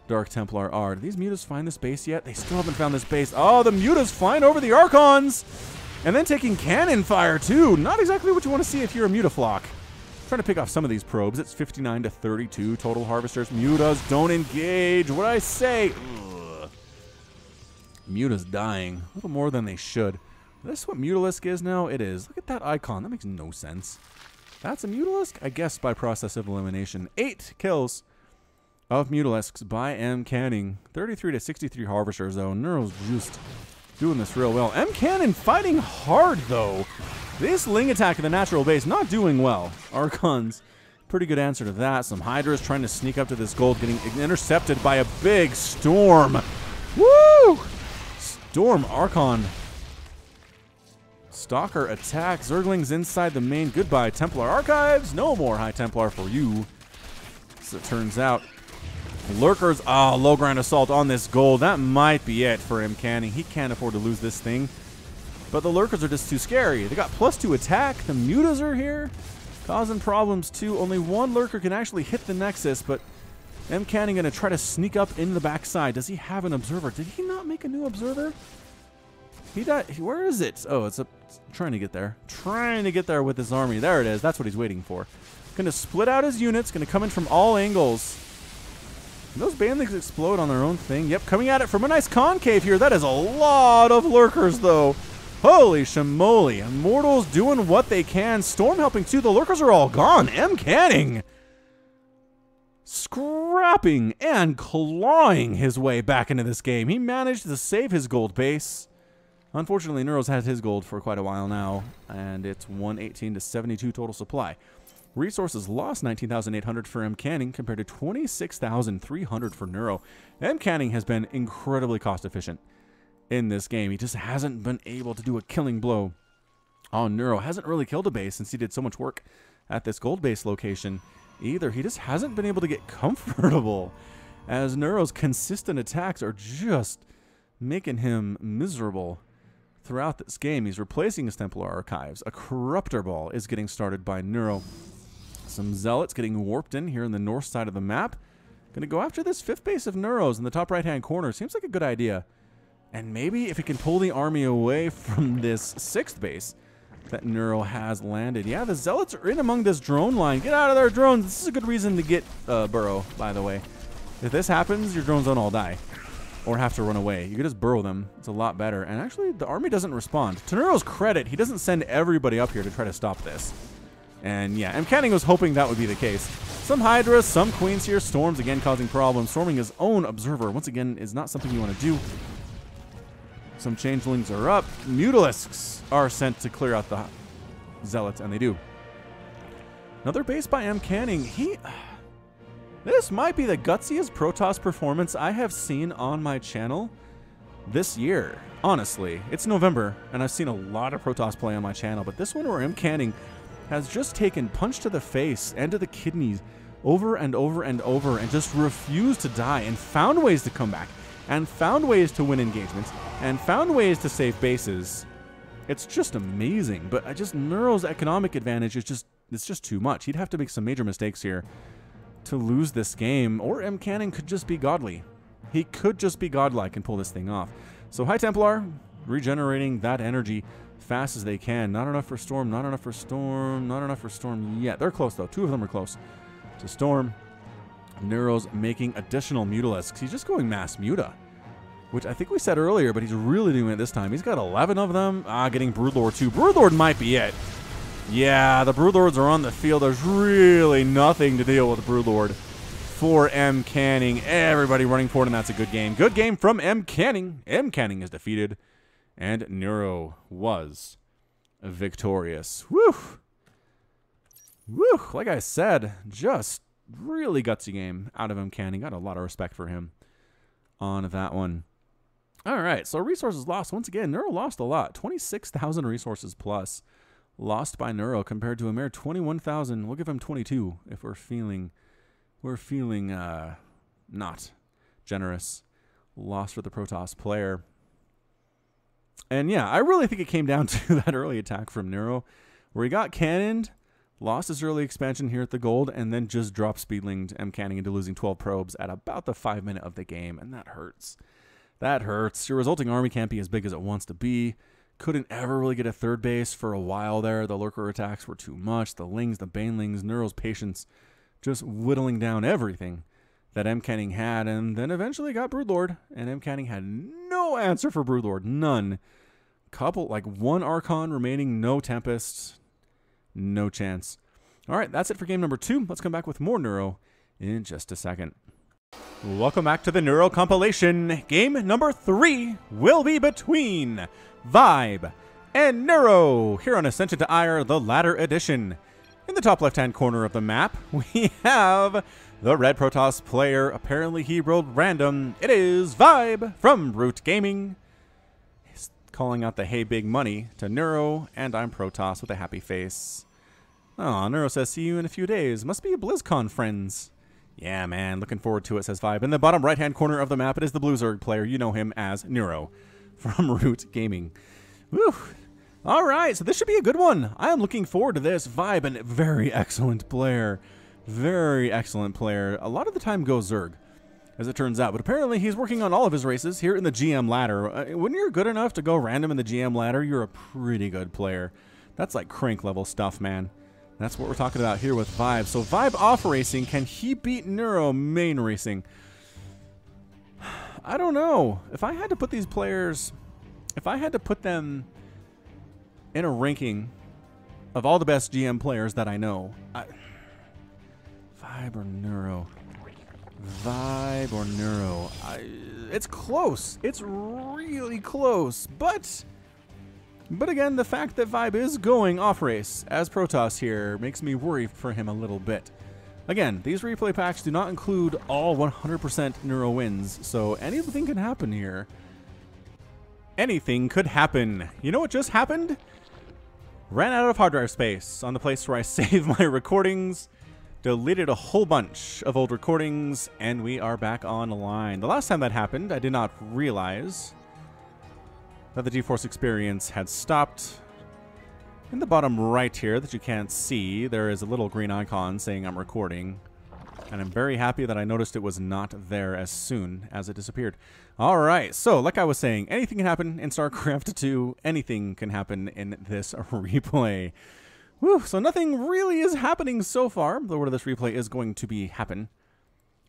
Speaker 1: Dark Templar are. Did these mutas find this base yet? They still haven't found this base. Oh, the mutas flying over the Archons! And then taking cannon fire, too. Not exactly what you want to see if you're a mutaflock. Trying to pick off some of these probes. It's 59 to 32 total harvesters. Mutas don't engage. What'd I say? Ugh. Mutas dying. A little more than they should. Is this what Mutalisk is now? It is. Look at that icon. That makes no sense. That's a Mutalisk? I guess by process of elimination. 8 kills of Mutalisks by McCanning. 33 to 63 harvesters, though. Neuro's just doing this real well. McCanning fighting hard, though. This Ling attack in the natural base, not doing well. Archons, pretty good answer to that. Some Hydras trying to sneak up to this gold, getting intercepted by a big Storm. Woo! Storm Archon. Stalker attack. Zerglings inside the main. Goodbye, Templar Archives. No more High Templar for you. As it turns out. Lurkers. Oh, low ground assault on this gold. That might be it for McCanning. He can't afford to lose this thing. But the Lurkers are just too scary. They got +2 attack. The Mutas are here, causing problems too. Only one Lurker can actually hit the Nexus, but McCanning going to try to sneak up in the backside. Does he have an Observer? Did he not make a new Observer? He died. Where is it? Oh, it's trying to get there. Trying to get there with his army. There it is. That's what he's waiting for. Going to split out his units. Going to come in from all angles. Those bandits explode on their own thing. Yep, coming at it from a nice concave here. That is a lot of Lurkers, though. Holy shamoly. Immortals doing what they can. Storm helping, too. The Lurkers are all gone. McCanning scrapping and clawing his way back into this game. He managed to save his gold base. Unfortunately, Neuro's had his gold for quite a while now, and it's 118 to 72 total supply. Resources lost 19,800 for McCanning compared to 26,300 for Neuro. McCanning has been incredibly cost efficient in this game. He just hasn't been able to do a killing blow on Neuro. Hasn't really killed a base since he did so much work at this gold base location either. He just hasn't been able to get comfortable as Neuro's consistent attacks are just making him miserable throughout this game. He's replacing his Templar Archives. A Corruptor Ball is getting started by Neuro. Some Zealots getting warped in here in the north side of the map. Going to go after this 5th base of Neuro's in the top right-hand corner. Seems like a good idea. And maybe if he can pull the army away from this 6th base that Neuro has landed. Yeah, the Zealots are in among this drone line. Get out of there, drones. This is a good reason to get burrow, by the way. If this happens, your drones don't all die. Or have to run away. You can just burrow them. It's a lot better. And actually, the army doesn't respond. To Neuro's credit, he doesn't send everybody up here to try to stop this. And yeah, McCanning was hoping that would be the case. Some Hydras, some Queens here. Storms again causing problems. Storming his own Observer, once again, is not something you want to do. Some Changelings are up. Mutalisks are sent to clear out the Zealots, and they do. Another base by McCanning. This might be the gutsiest Protoss performance I have seen on my channel this year. Honestly, it's November, and I've seen a lot of Protoss play on my channel, but this one where McCanning has just taken punch to the face and to the kidneys over and over and over and just refused to die and found ways to come back and found ways to win engagements and found ways to save bases. It's just amazing, but Neuro's economic advantage is it's just too much. He'd have to make some major mistakes here to lose this game, or McCanning could just be godly. He could just be godlike and pull this thing off. So High Templar regenerating that energy fast as they can. Not enough for Storm, not enough for Storm, not enough for Storm yet. They're close though. 2 of them are close to Storm. Neuro's making additional Mutalisks. He's just going mass Muta, which I think we said earlier, but he's really doing it this time. He's got 11 of them. Getting Broodlord too. Broodlord might be it. Yeah, the Broodlords are on the field. There's really nothing to deal with Broodlord for McCanning. Everybody running forward, and that's a good game. Good game from McCanning. McCanning is defeated, and Neuro was victorious. Woo! Woo! Like I said, just really gutsy game out of McCanning. Got a lot of respect for him on that one. All right, so resources lost. Once again, Neuro lost a lot. 26,000 resources plus lost by Neuro compared to a mere 21,000. We'll give him 22 if we're feeling not generous. Lost for the Protoss player. And yeah, I really think it came down to that early attack from Neuro where he got cannoned, Lost his early expansion here at the gold, and then just dropped speedlinged McCanning into losing 12 probes at about the 5 minute of the game, and that hurts. That hurts. Your resulting army can't be as big as it wants to be. Couldn't ever really get a third base for a while there. The lurker attacks were too much. The lings, the banelings, Neuro's patience, just whittling down everything that MCanning had, and then eventually got Broodlord, and MCanning had no answer for Broodlord. None. Like one Archon remaining, no Tempest. No chance. All right, that's it for game number 2. Let's come back with more Neuro in just a second. Welcome back to the Neuro compilation. Game number 3 will be between Vibe and Neuro here on Ascension to Ire, the Ladder Edition. In the top left-hand corner of the map, we have the Red Protoss player. Apparently he rolled random. It is Vibe from Root Gaming. Calling out the hey big money to Neuro, and I'm Protoss with a happy face. Aw, Neuro says see you in a few days. Must be a BlizzCon, friends. Yeah, man, looking forward to it, says Vibe. In the bottom right-hand corner of the map, it is the Blue Zerg player. You know him as Neuro from Root Gaming. Woo! All right, so this should be a good one. I am looking forward to this. Vibe, and very excellent player. Very excellent player. A lot of the time goes Zerg, as it turns out. But apparently he's working on all of his races here in the GM ladder. When you're good enough to go random in the GM ladder, you're a pretty good player. That's like crank level stuff, man. That's what we're talking about here with Vibe. So Vibe off racing, can he beat Neuro main racing? I don't know. If I had to put these players, if I had to put them in a ranking of all the best GM players that I know, Vibe or Neuro? Vibe or Neuro? It's close. It's really close. But again, the fact that Vibe is going off race as Protoss here makes me worry for him a little bit. Again, these replay packs do not include all 100% Neuro wins, so anything can happen here. Anything could happen. You know what just happened? Ran out of hard drive space on the place where I save my recordings. Deleted a whole bunch of old recordings, and we are back online. The last time that happened, I did not realize that the GeForce experience had stopped. In the bottom right here that you can't see, there is a little green icon saying I'm recording. And I'm very happy that I noticed it was not there as soon as it disappeared. All right, so like I was saying, anything can happen in StarCraft 2. Anything can happen in this replay. Whew, so nothing really is happening so far, though where this replay is going to be happen,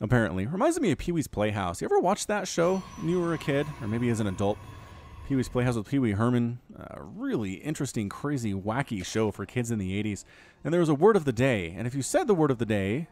Speaker 1: apparently. Reminds me of Pee-wee's Playhouse. You ever watch that show when you were a kid, or maybe as an adult? Pee-wee's Playhouse with Pee-wee Herman. A really interesting, crazy, wacky show for kids in the 80s. And there was a word of the day, and if you said the word of the day,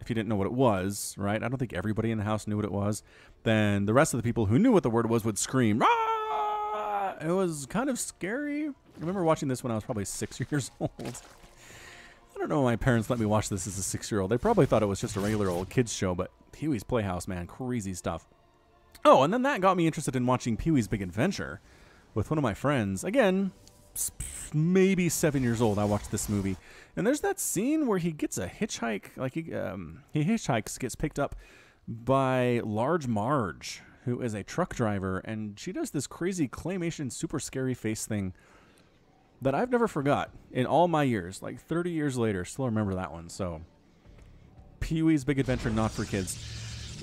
Speaker 1: if you didn't know what it was, right? I don't think everybody in the house knew what it was. Then the rest of the people who knew what the word was would scream, "Rah!" It was kind of scary. I remember watching this when I was probably 6 years old. I don't know why my parents let me watch this as a 6-year-old. They probably thought it was just a regular old kids show, but Pee-wee's Playhouse, man, crazy stuff. Oh, and then that got me interested in watching Pee-wee's Big Adventure with one of my friends. Again, maybe 7 years old, I watched this movie. And there's that scene where he gets a hitchhike, like he hitchhikes, gets picked up by Large Marge, who is a truck driver, and she does this crazy claymation super scary face thing that I've never forgot in all my years. Like 30 years later, still remember that one. So Pee-wee's Big Adventure, not for kids.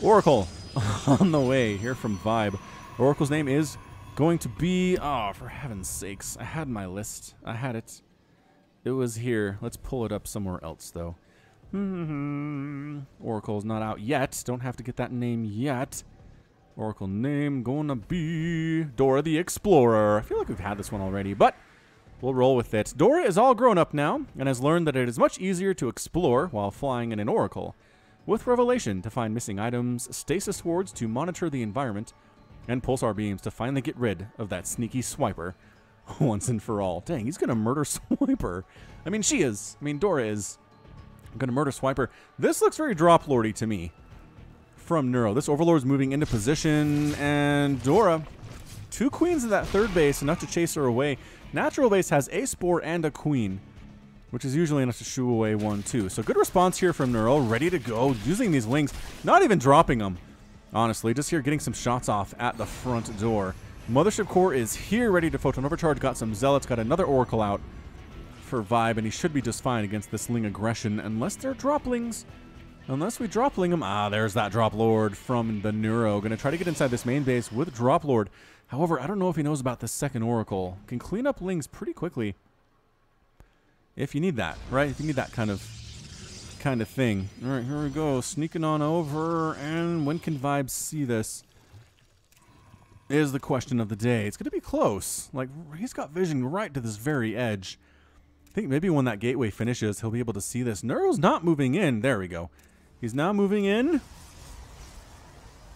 Speaker 1: Oracle on the way here from Vibe. Oracle's name is going to be, oh, for heaven's sakes, I had my list. I had it. It was here. Let's pull it up somewhere else, though. Oracle's not out yet. Don't have to get that name yet. Oracle name gonna be Dora the Explorer. I feel like we've had this one already, but we'll roll with it. Dora is all grown up now and has learned that it is much easier to explore while flying in an Oracle, with Revelation to find missing items, stasis wards to monitor the environment, and pulsar beams to finally get rid of that sneaky swiper once and for all. Dang, he's gonna murder Swiper. I mean, she is. I mean, Dora is gonna murder Swiper. This looks very drop lordy to me from Neuro. This Overlord's moving into position, and Dora, 2 queens in that third base, enough to chase her away. Natural base has a spore and a queen, which is usually enough to shoo away 1, 2. So good response here from Neuro, ready to go, using these lings, not even dropping them, honestly, just here getting some shots off at the front door. Mothership Core is here, ready to photon overcharge, got some Zealots, got another Oracle out. for Vibe, and he should be just fine against this Ling aggression, unless they're droplings. Unless we dropling him. Ah, there's that Drop Lord from the Neuro. Going to try to get inside this main base with Drop Lord. However, I don't know if he knows about the second Oracle. Can clean up Lings pretty quickly. If you need that, right? If you need that kind of thing. All right, here we go. Sneaking on over, and when can Vibe see this? Is the question of the day. It's going to be close. Like, he's got vision right to this very edge. I think maybe when that gateway finishes, he'll be able to see this. Neuro's not moving in. There we go. He's now moving in.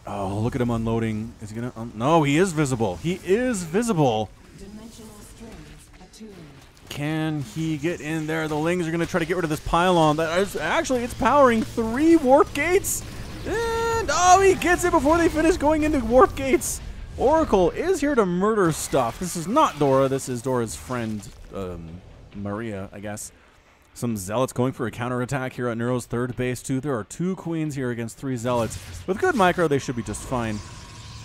Speaker 1: Oh, look at him unloading. Is he going to... no, he is visible. He is visible.
Speaker 2: Dimensional strings attuned.
Speaker 1: Can he get in there? The Lings are going to try to get rid of this pylon. That is, actually, it's powering 3 warp gates. And, oh, he gets it before they finish going into warp gates. Oracle is here to murder stuff. This is not Dora. This is Dora's friend, Maria, I guess. Some Zealots going for a counterattack here at Neuro's third base, too. There are 2 Queens here against 3 Zealots. With good micro, they should be just fine.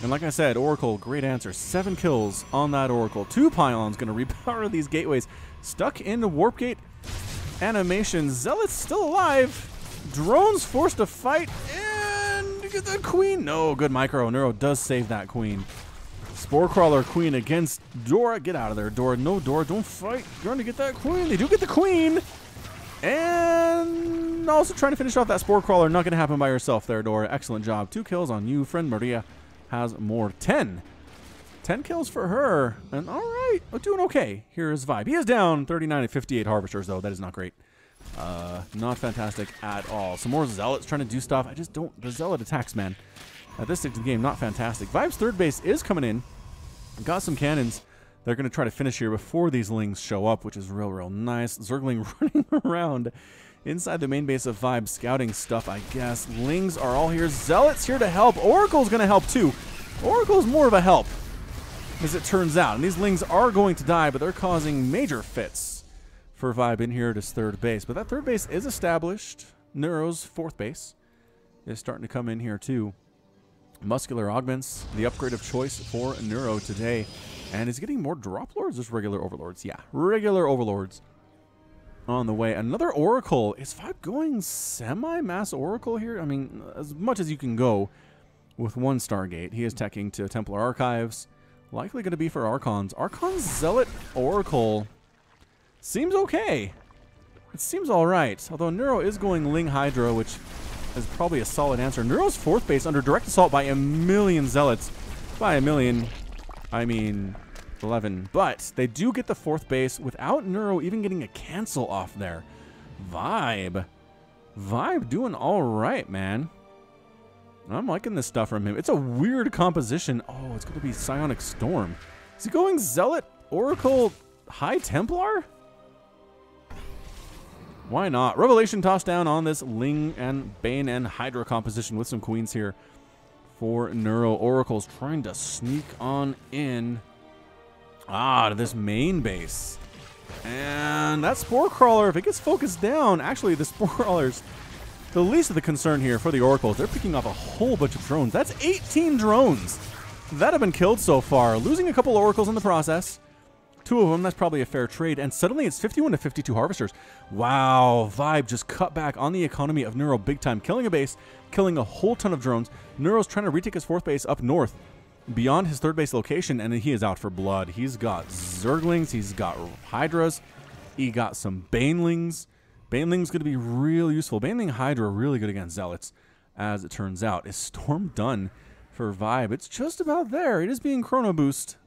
Speaker 1: And like I said, Oracle, great answer. 7 kills on that Oracle. 2 pylons going to repower these gateways. Stuck in warp gate animation. Zealots still alive. Drones forced to fight. And get the Queen. No, good micro. Neuro does save that Queen. Spore Crawler Queen against Dora. Get out of there, Dora. No, Dora, don't fight. You're going to get that Queen. They do get the Queen. And also trying to finish off that Spore Crawler. Not going to happen by yourself there, Dora. Excellent job. 2 kills on you. Friend Maria has more. 10 kills for her. And all right, we're doing okay. Here is Vibe. He is down 39 at 58 Harvesters, though. That is not great. Not fantastic at all. Some more Zealots trying to do stuff. I just don't... the Zealot attacks, man. At this stage of the game, not fantastic. Vibe's third base is coming in. Got some cannons. They're going to try to finish here before these Lings show up, which is real nice. Zergling running around inside the main base of Vibe, scouting stuff, I guess. Lings are all here. Zealots here to help. Oracle's going to help, too. Oracle's more of a help, as it turns out. And these Lings are going to die, but they're causing major fits for Vibe in here at his third base. But that third base is established. Neuro's fourth base is starting to come in here, too. Muscular Augments, the upgrade of choice for Neuro today. And is getting more Drop Lords or just regular Overlords? Yeah, regular Overlords on the way. Another Oracle. Is Vibe going semi-mass Oracle here? I mean, as much as you can go with 1 Stargate. He is teching to Templar Archives. Likely going to be for Archons. Archon's Zealot Oracle seems okay. It seems all right. Although Neuro is going Ling Hydra, which is probably a solid answer. Neuro's fourth base under direct assault by 1,000,000 Zealots. By 1,000,000, I mean 11. But they do get the fourth base without Neuro even getting a cancel off there. Vibe doing all right, man. I'm liking this stuff from him. It's a weird composition. Oh, it's going to be Psionic Storm. Is he going Zealot, Oracle, High Templar? Why not? Revelation tossed down on this Ling and Bane and Hydra composition with some Queens here for Neuro. Oracle's trying to sneak on in to this main base. And that Spore Crawler, if it gets focused down, actually the Spore Crawler's the least of the concern here for the Oracles. They're picking off a whole bunch of drones. That's 18 drones that have been killed so far. Losing a couple Oracles in the process. 2 of them, that's probably a fair trade. And suddenly it's 51 to 52 Harvesters. Wow, Vibe just cut back on the economy of Neuro big time. Killing a base, killing a whole ton of drones. Neuro's trying to retake his fourth base up north beyond his third base location, and he is out for blood. He's got Zerglings, he's got Hydras, he got some Banelings. Baneling's going to be real useful. Baneling Hydra really good against Zealots, as it turns out. Is Storm done for Vibe? It's just about there. It is being Chrono Boost.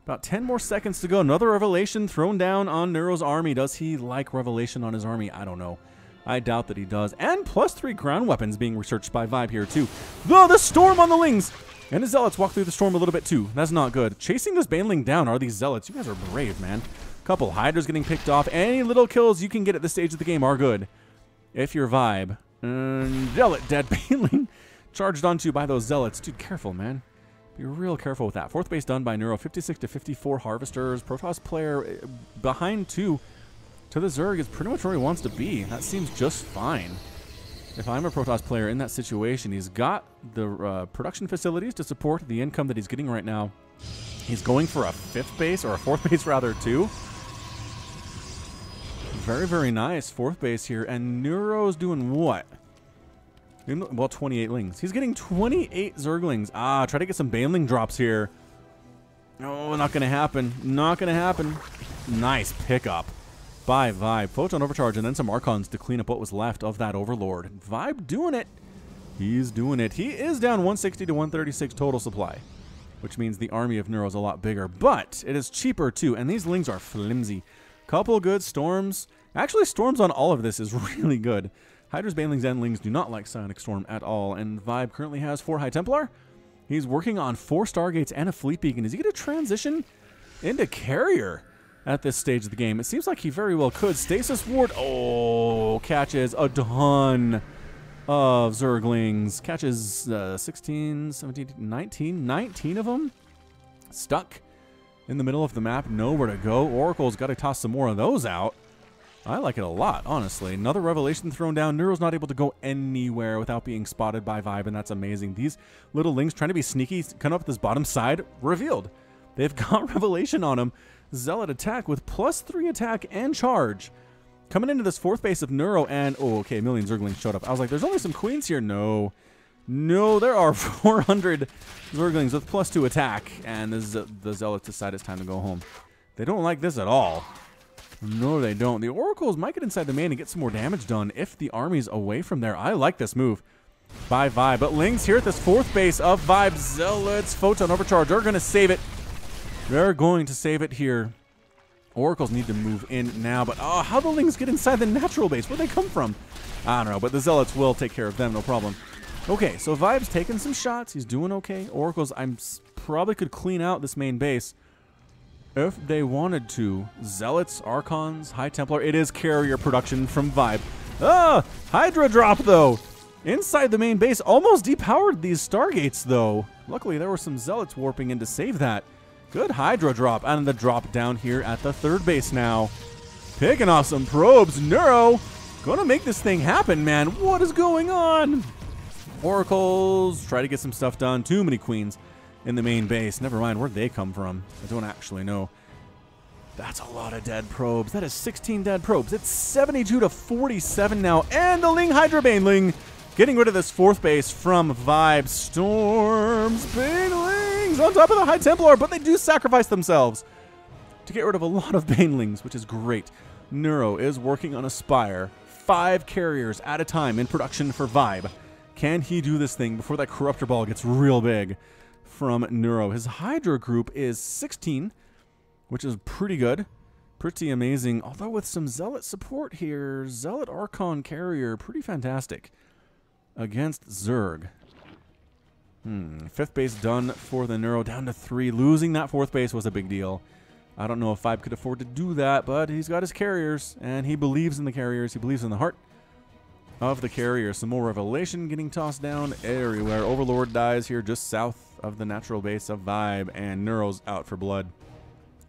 Speaker 1: About 10 more seconds to go. Another Revelation thrown down on Neuro's army. Does he like Revelation on his army? I don't know. I doubt that he does. And +3 ground weapons being researched by Vibe here, too. Oh, the Storm on the Lings! And the Zealots walk through the Storm a little bit, too. That's not good. Chasing this Baneling down are these Zealots. You guys are brave, man. Couple Hydras getting picked off. Any little kills you can get at this stage of the game are good. If you're Vibe. Zealot dead. Baneling charged onto by those Zealots. Dude, careful, man. Be real careful with that. Fourth base done by Neuro. 56 to 54 Harvesters. Protoss player behind 2 to the Zerg is pretty much where he wants to be. That seems just fine. If I'm a Protoss player in that situation, he's got the production facilities to support the income that he's getting right now. He's going for a 5th base, or a 4th base rather, too. Very, very nice. Fourth base here. And Neuro's doing what? Well, 28 lings. He's getting 28 Zerglings. Ah, try to get some Baneling drops here. No, not going to happen. Not going to happen. Nice pickup by Vibe. Photon Overcharge and then some Archons to clean up what was left of that Overlord. Vibe doing it. He's doing it. He is down 160 to 136 total supply, which means the army of Neuro is a lot bigger, but it is cheaper too, and these lings are flimsy. Couple good storms. Actually, storms on all of this is really good. Hydra's, Banelings, and Lings do not like Psionic Storm at all, and Vibe currently has 4 High Templar. He's working on 4 Stargates and a Fleet Beacon. Is he going to transition into Carrier at this stage of the game? It seems like he very well could. Stasis Ward, oh, catches a ton of Zerglings. Catches 16, 17, 19 of them. Stuck in the middle of the map, nowhere to go. Oracle's got to toss some more of those out. I like it a lot, honestly. Another Revelation thrown down. Neuro's not able to go anywhere without being spotted by Vibe, and that's amazing. These little lings trying to be sneaky, come up this bottom side, revealed. They've got Revelation on them. Zealot attack with +3 attack and charge. Coming into this fourth base of Neuro, and, oh, okay, a million Zerglings showed up. I was like, there's only some queens here. No. No, there are 400 Zerglings with +2 attack, and the Zealots decide it's time to go home. They don't like this at all. No, they don't. The Oracles might get inside the main and get some more damage done if the army's away from there. I like this move by Vibe. But Lings here at this fourth base of Vibe. Zealots, Photon Overcharge are going to save it. They're going to save it here. Oracles need to move in now. But, oh, how the Lings get inside the natural base? Where'd they come from? I don't know, but the Zealots will take care of them, no problem. Okay, so Vibe's taking some shots. He's doing okay. Oracles, probably could clean out this main base if they wanted to. Zealots, Archons, High Templar. It is carrier production from Vibe. Ah! Hydra drop, though. Inside the main base. Almost depowered these Stargates, though. Luckily, there were some Zealots warping in to save that. Good Hydra drop. And the drop down here at the third base now. Picking off some probes. Neuro gonna make this thing happen, man. What is going on? Oracles try to get some stuff done. Too many queens in the main base. Never mind, where'd they come from? I don't actually know. That's a lot of dead probes. That is 16 dead probes. It's 72 to 47 now. And the Ling Hydra Baneling getting rid of this fourth base from Vibe. Storms, Banelings on top of the High Templar, but they do sacrifice themselves to get rid of a lot of Banelings, which is great. Neuro is working on a Spire. 5 carriers at a time in production for Vibe. Can he do this thing before that Corruptor Ball gets real big from Neuro? His Hydra group is 16, which is pretty good. Pretty amazing. Although with some Zealot support here, Zealot Archon Carrier, pretty fantastic against Zerg. Fifth base done for the Neuro, down to 3. Losing that fourth base was a big deal. I don't know if Vibe could afford to do that, but he's got his carriers, and he believes in the carriers. He believes in the heart of the carrier. Some more Revelation getting tossed down everywhere. Overlord dies here just south of the natural base of Vibe, and Neuro's out for blood.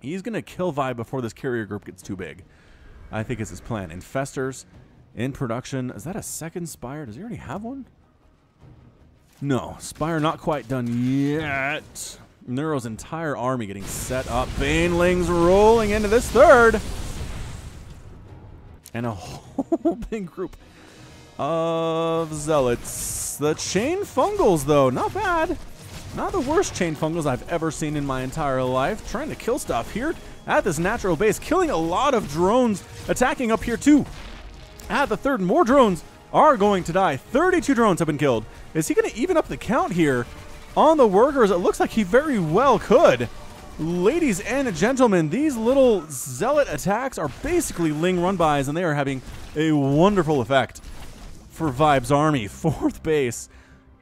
Speaker 1: He's going to kill Vibe before this carrier group gets too big, I think is his plan. Infestors in production. Is that a second Spire? Does he already have one? No. Spire not quite done yet. Neuro's entire army getting set up. Banelings rolling into this third. And a whole big group of Zealots. The Chain Fungals, though, not bad. Not the worst Chain Fungals I've ever seen in my entire life. Trying to kill stuff here at this natural base. Killing a lot of drones. Attacking up here, too. At the third, more drones are going to die. 32 drones have been killed. Is he going to even up the count here on the workers? It looks like he very well could. Ladies and gentlemen, these little Zealot attacks are basically Ling run-bys, and they are having a wonderful effect for Vibe's army. Fourth base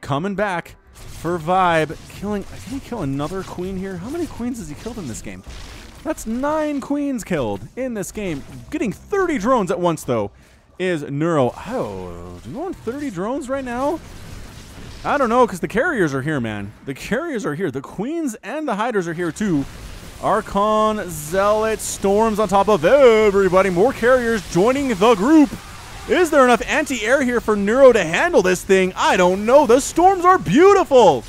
Speaker 1: coming back for Vibe. Killing, did he kill another queen here? How many queens has he killed in this game? That's 9 queens killed in this game. Getting 30 drones at once, though, is Neuro. Oh, do you want 30 drones right now? I don't know, because the carriers are here, man. The carriers are here. The queens and the hiders are here, too. Archon, Zealot, Storms on top of everybody. More carriers joining the group. Is there enough anti-air here for Neuro to handle this thing? I don't know. The Storms are beautiful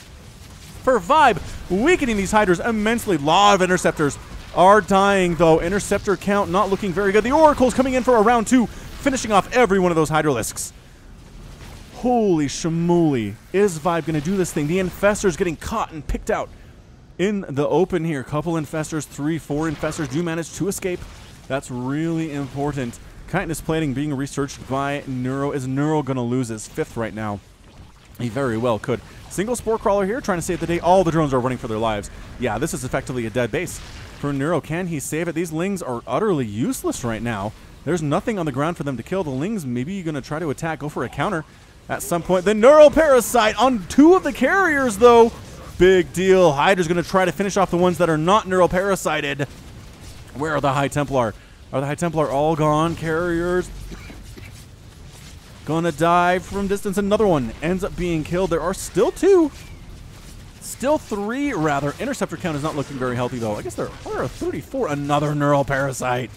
Speaker 1: for Vibe. Weakening these hiders immensely. Lot of interceptors are dying, though. Interceptor count not looking very good. The Oracle's coming in for a round 2, finishing off every one of those Hydralisks. Holy shamooli. Is Vibe going to do this thing? The Infestor's getting caught and picked out in the open here. Couple Infestors, 4 Infestors do manage to escape. That's really important. Chitinous Plating being researched by Neuro. Is Neuro going to lose his 5th right now? He very well could. Single Spore Crawler here, trying to save the day. All the drones are running for their lives. Yeah, this is effectively a dead base for Neuro. Can he save it? These Lings are utterly useless right now. There's nothing on the ground for them to kill. The Lings maybe going to try to attack, go for a counter at some point. The Neuro Parasite on 2 of the carriers, though. Big deal. Hydra's going to try to finish off the ones that are not Neuro Parasited. Where are the High Templar? Are the High Templar all gone? Carriers gonna die from distance. Another one ends up being killed. There are still 2. Still 3, rather. Interceptor count is not looking very healthy, though. I guess there are 34. Another Neural Parasite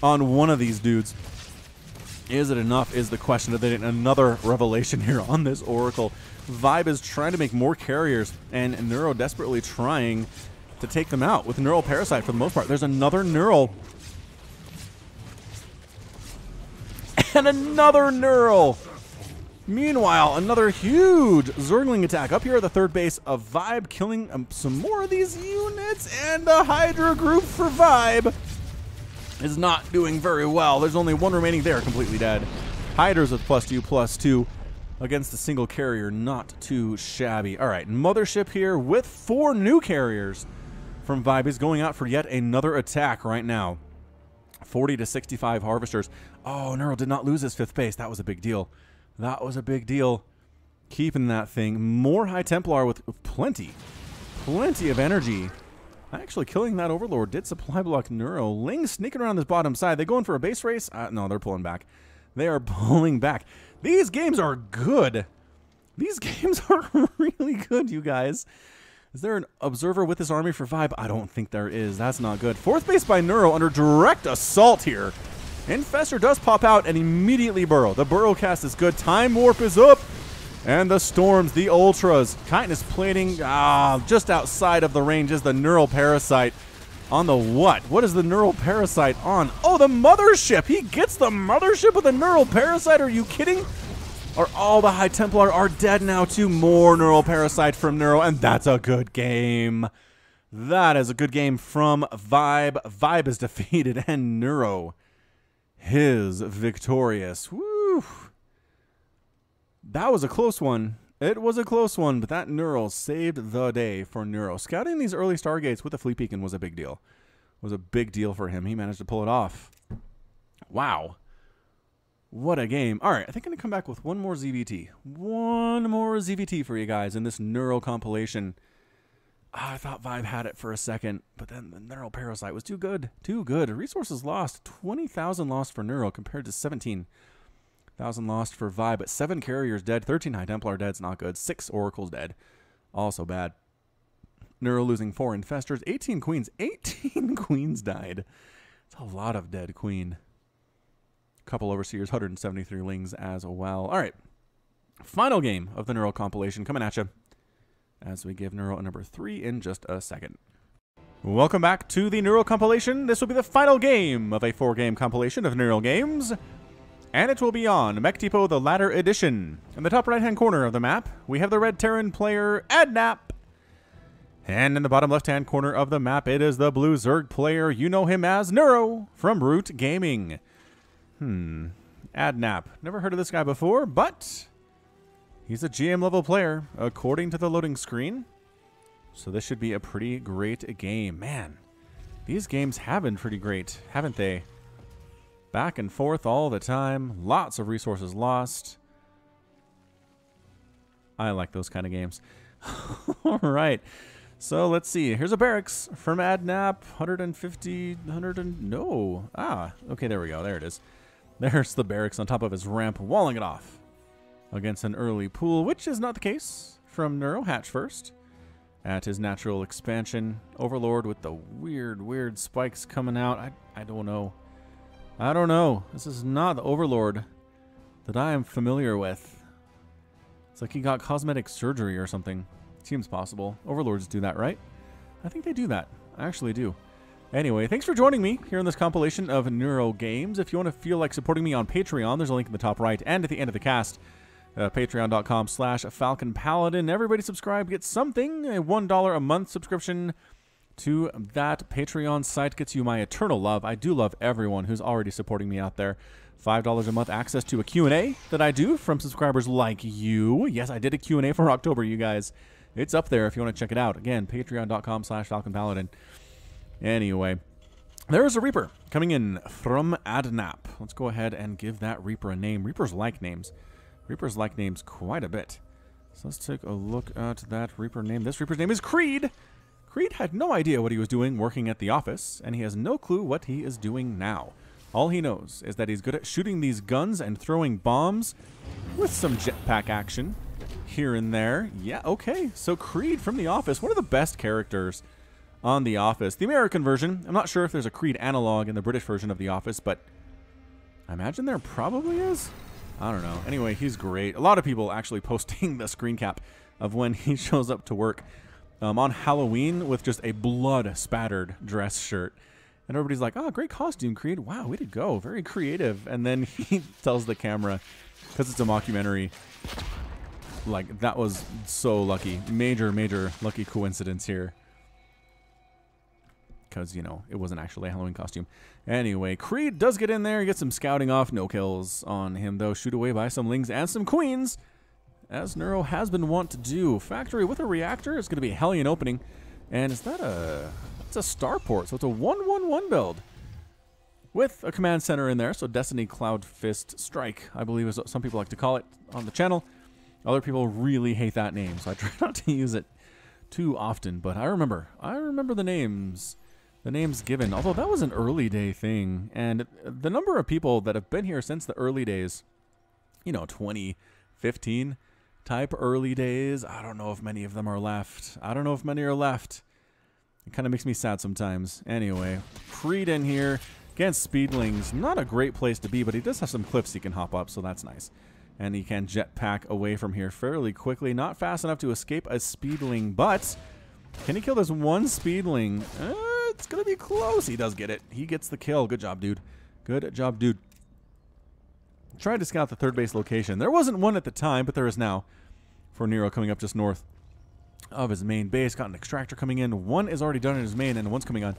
Speaker 1: on one of these dudes. Is it enough is the question. Of another revelation here on this Oracle. Vibe is trying to make more carriers, and Neuro desperately trying to take them out with Neural Parasite for the most part. There's another Neural. And another Neural. Meanwhile, another huge Zergling attack up here at the 3rd base of Vibe, killing some more of these units, and the Hydra group for Vibe is not doing very well. There's only 1 remaining there, completely dead. Hydras with +2/+2 against the single carrier, not too shabby. All right, Mothership here with 4 new carriers from Vibe is going out for yet another attack right now. 40 to 65 Harvesters. Oh, Neuro did not lose his 5th base. That was a big deal. That was a big deal. Keeping that thing. More High Templar with plenty of energy. Actually, killing that Overlord did supply block Neuro. Ling sneaking around this bottom side. They going for a base race? No, they're pulling back. They are pulling back. These games are good. These games are really good, you guys. Is there an observer with this army for Vibe? I don't think there is. That's not good. 4th base by Neuro under direct assault here. Infestor does pop out and immediately burrow. The burrow cast is good. Time Warp is up. And the Storms, the Ultras. Chitinous Plating, just outside of the range is the Neural Parasite. On the what? What is the Neural Parasite on? Oh, the Mothership. He gets the Mothership with a Neural Parasite. Are you kidding? Are all the High Templar are dead now too? More Neural Parasite from Neuro, and that's a good game. That is a good game from Vibe. Vibe is defeated, and Neuro is victorious. Woo! That was a close one. It was a close one, but that Neuro saved the day for Neuro. Scouting these early Stargates with the Fleet Beacon was a big deal. Was a big deal for him. He managed to pull it off. Wow. What a game. All right, I think I'm going to come back with one more ZVT. One more ZVT for you guys in this Neuro compilation. I thought Vibe had it for a second, but then the Neural Parasite was too good. Too good. Resources lost. 20,000 lost for Neuro compared to 17,000 lost for Vibe. But 7 carriers dead. 13 High Templar dead. It's not good. 6 Oracles dead. Also bad. Neuro losing 4 Infestors. 18 Queens. 18 Queens died. It's a lot of dead Queen. Couple Overseers, 173 Lings as well. All right. Final game of the Neuro compilation coming at you as we give Neuro a number 3 in just a second. Welcome back to the Neuro compilation. This will be the final game of a 4-game compilation of Neuro games, and it will be on Mech Depot, the Ladder Edition. In the top right-hand corner of the map, we have the Red Terran player Adnap, and in the bottom left-hand corner of the map, it is the Blue Zerg player. You know him as Neuro from Root Gaming. Adnap. Never heard of this guy before, but he's a GM level player, according to the loading screen. So this should be a pretty great game. Man, these games have been pretty great, haven't they? Back and forth all the time. Lots of resources lost. I like those kind of games. All right. So let's see. Here's a barracks from Adnap. 150, 100 and... No. Okay, there we go. There it is. There's the barracks on top of his ramp, walling it off against an early pool, which is not the case from Neuro. Hatch first at his natural expansion. Overlord with the weird spikes coming out. I don't know. I don't know. This is not the Overlord that I am familiar with. It's like he got cosmetic surgery or something. Seems possible. Overlords do that, right? I think they do that. I actually do. Anyway, thanks for joining me here in this compilation of Neuro games. If you want to feel like supporting me on Patreon, there's a link in the top right and at the end of the cast. Patreon.com/FalconPaladin. Everybody subscribe, get something. A $1 a month subscription to that Patreon site gets you my eternal love. I do love everyone who's already supporting me out there. $5 a month, access to a Q&A that I do from subscribers like you. Yes, I did a Q&A for October, you guys. It's up there if you want to check it out. Again, patreon.com/FalconPaladin. Anyway, there's a Reaper coming in from Adnap. Let's go ahead and give that Reaper a name. Reapers like names. Reapers like names quite a bit. So let's take a look at that Reaper name. This Reaper's name is Creed. Creed had no idea what he was doing working at the office, and he has no clue what he is doing now. All he knows is that he's good at shooting these guns and throwing bombs with some jetpack action here and there. Yeah, okay. So Creed from The Office, one of the best characters on The Office. The American version, I'm not sure if there's a Creed analog in the British version of The Office, but I imagine there probably is. I don't know. Anyway, he's great. A lot of people actually posting the screen cap of when he shows up to work on Halloween with just a blood-spattered dress shirt. And everybody's like, oh, great costume, Creed. Wow, way to go. Very creative. And then he tells the camera, because it's a mockumentary, like, that was so lucky. Major, major lucky coincidence here. Because, you know, it wasn't actually a Halloween costume. Anyway, Creed does get in there, get some scouting off. No kills on him, though. Shoot away by some Lings and some Queens, as Neuro has been wont to do. Factory with a reactor. It's going to be a Hellion opening. And is that a... It's a starport, so it's a 1-1-1 build. With a command center in there, so Destiny Cloud Fist Strike, I believe is what some people like to call it on the channel. Other people really hate that name, so I try not to use it too often. But I remember the names. The names given, although that was an early day thing, and the number of people that have been here since the early days, you know, 2015 type early days, I don't know if many of them are left. I don't know if many are left. It kind of makes me sad sometimes. Anyway, Creed in here against Speedlings. Not a great place to be, but he does have some cliffs he can hop up, so that's nice. And he can jetpack away from here fairly quickly. Not fast enough to escape a Speedling, but can he kill this one Speedling? It's going to be close. He does get it. He gets the kill. Good job, dude. Good job, dude. Tried to scout the third base location. There wasn't one at the time, but there is now for Neuro coming up just north of his main base. Got an extractor coming in. One is already done in his main, and one's coming on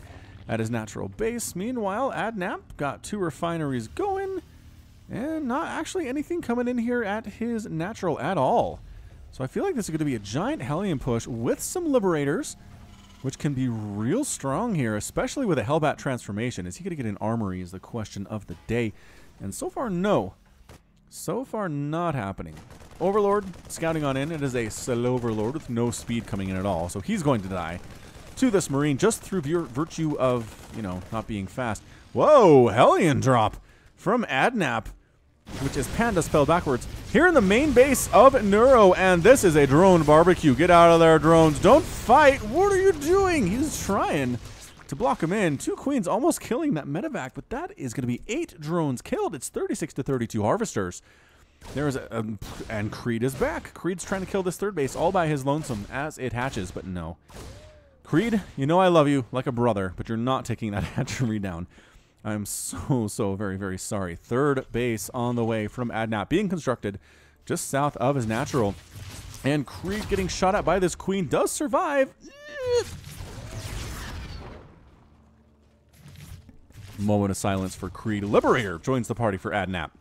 Speaker 1: at his natural base. Meanwhile, Adnap got 2 refineries going, and not actually anything coming in here at his natural at all. So I feel like this is going to be a giant Hellion push with some Liberators, which can be real strong here, especially with a Hellbat transformation. Is he going to get an armory is the question of the day. And so far, no. So far, not happening. Overlord scouting on in. It is a slow Overlord with no speed coming in at all. So he's going to die to this Marine just through virtue of, you know, not being fast. Whoa, Hellion drop from Adnap, which is Panda spelled backwards, here in the main base of Neuro, and this is a drone barbecue. Get out of there, drones. Don't fight. What are you doing? He's trying to block him in. 2 Queens almost killing that medevac, but that is going to be 8 drones killed. It's 36 to 32 harvesters. There's and Creed is back. Creed's trying to kill this third base all by his lonesome as it hatches, but no. Creed, you know I love you like a brother, but you're not taking that hatchery down. I'm so very, very sorry. Third base on the way from Adnap, being constructed just south of his natural. And Creed getting shot at by this Queen does survive. Moment of silence for Creed. Liberator joins the party for Adnap.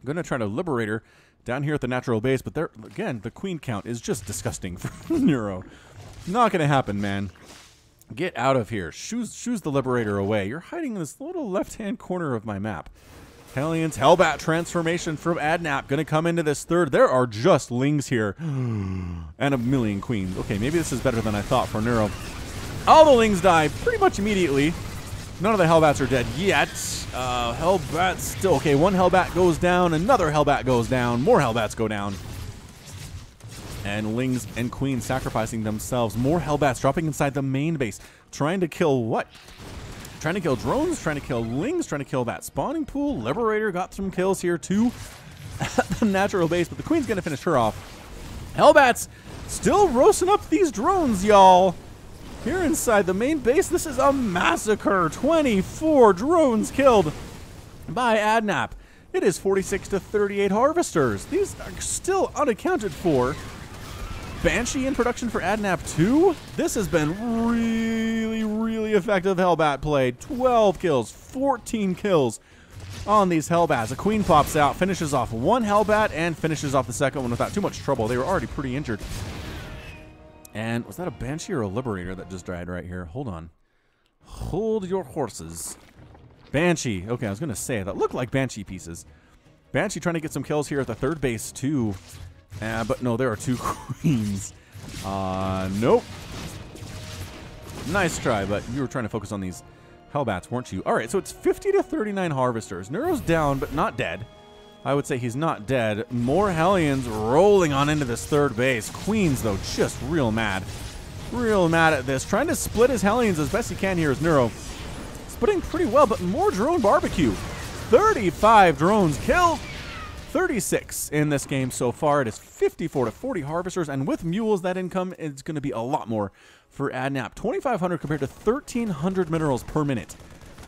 Speaker 1: Going to try to Liberator down here at the natural base, but there, again, the Queen count is just disgusting for Neuro. Not going to happen, man. Get out of here. Shoos the Liberator away. You're hiding in this little left-hand corner of my map. Hellions, Hellbat transformation from Adnap. Going to come into this third. There are just Lings here. And a million Queens. Okay, maybe this is better than I thought for Neuro. All the Lings die pretty much immediately. None of the Hellbats are dead yet. Hellbats still... Okay, one Hellbat goes down. Another Hellbat goes down. More Hellbats go down. And Lings and Queens sacrificing themselves. More Hellbats dropping inside the main base. Trying to kill what? Trying to kill drones, trying to kill Lings, trying to kill that spawning pool. Liberator got some kills here too at the natural base, but the Queen's going to finish her off. Hellbats still roasting up these drones, y'all. Here inside the main base, this is a massacre. 24 drones killed by Adnap. It is 46 to 38 harvesters. These are still unaccounted for. Banshee in production for Adnap 2. This has been really effective Hellbat play. 12 kills, 14 kills on these Hellbats. A Queen pops out, finishes off one Hellbat, and finishes off the second one without too much trouble. They were already pretty injured. And was that a Banshee or a Liberator that just died right here? Hold on. Hold your horses. Banshee. Okay, I was going to say, that looked like Banshee pieces. Banshee trying to get some kills here at the third base, too. But no, there are two Queens. Nope. Nice try, but you were trying to focus on these Hellbats, weren't you? All right, so it's 50 to 39 harvesters. Neuro's down, but not dead. I would say he's not dead. More Hellions rolling on into this third base. Queens, though, just real mad. Real mad at this. Trying to split his Hellions as best he can here is Neuro. Splitting pretty well, but more drone barbecue. 35 drones killed. 36 in this game so far. It is 54 to 40 harvesters, and with mules, that income is going to be a lot more for Adnap. 2,500 compared to 1,300 minerals per minute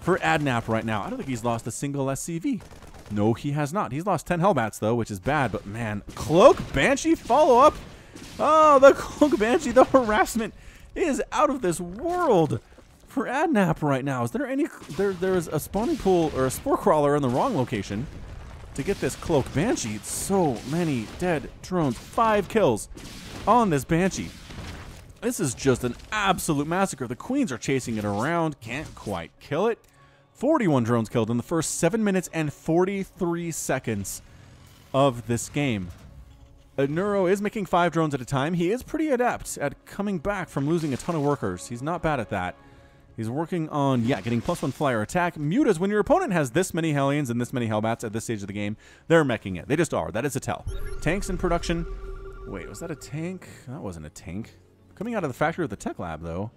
Speaker 1: for Adnap right now. I don't think he's lost a single SCV. No, he has not. He's lost 10 Hellbats, though, which is bad, but man, Cloak Banshee follow-up. Oh, the Cloak Banshee, the harassment is out of this world for Adnap right now. Is there any... There's a spawning pool or a spore crawler in the wrong location to get this Cloak Banshee. So many dead drones. 5 kills on this Banshee. This is just an absolute massacre. The Queens are chasing it around. Can't quite kill it. 41 drones killed in the first 7 minutes and 43 seconds of this game. Neuro is making 5 drones at a time. He is pretty adept at coming back from losing a ton of workers. He's not bad at that. He's working on, getting +1 flyer attack. Mutas, when your opponent has this many Hellions and this many Hellbats at this stage of the game, they're meching it. They just are. That is a tell. Tanks in production. Wait, was that a tank? That wasn't a tank. Coming out of the factory of the tech lab, though.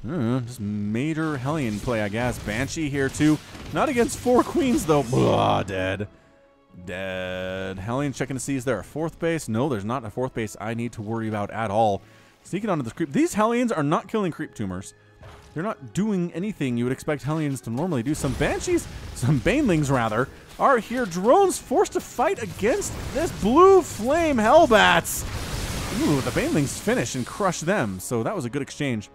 Speaker 1: Just major Hellion play, I guess. Banshee here, too. Not against 4 Queens, though. Blah, dead. Dead. Hellion checking to see, is there a 4th base? No, there's not a 4th base I need to worry about at all. Sneaking onto this creep. These Hellions are not killing creep tumors. They're not doing anything you would expect Hellions to normally do. Some Banshees, some Banelings, rather, are here. Drones forced to fight against this blue flame Hellbats. Ooh, the Banelings finish and crush them. So that was a good exchange,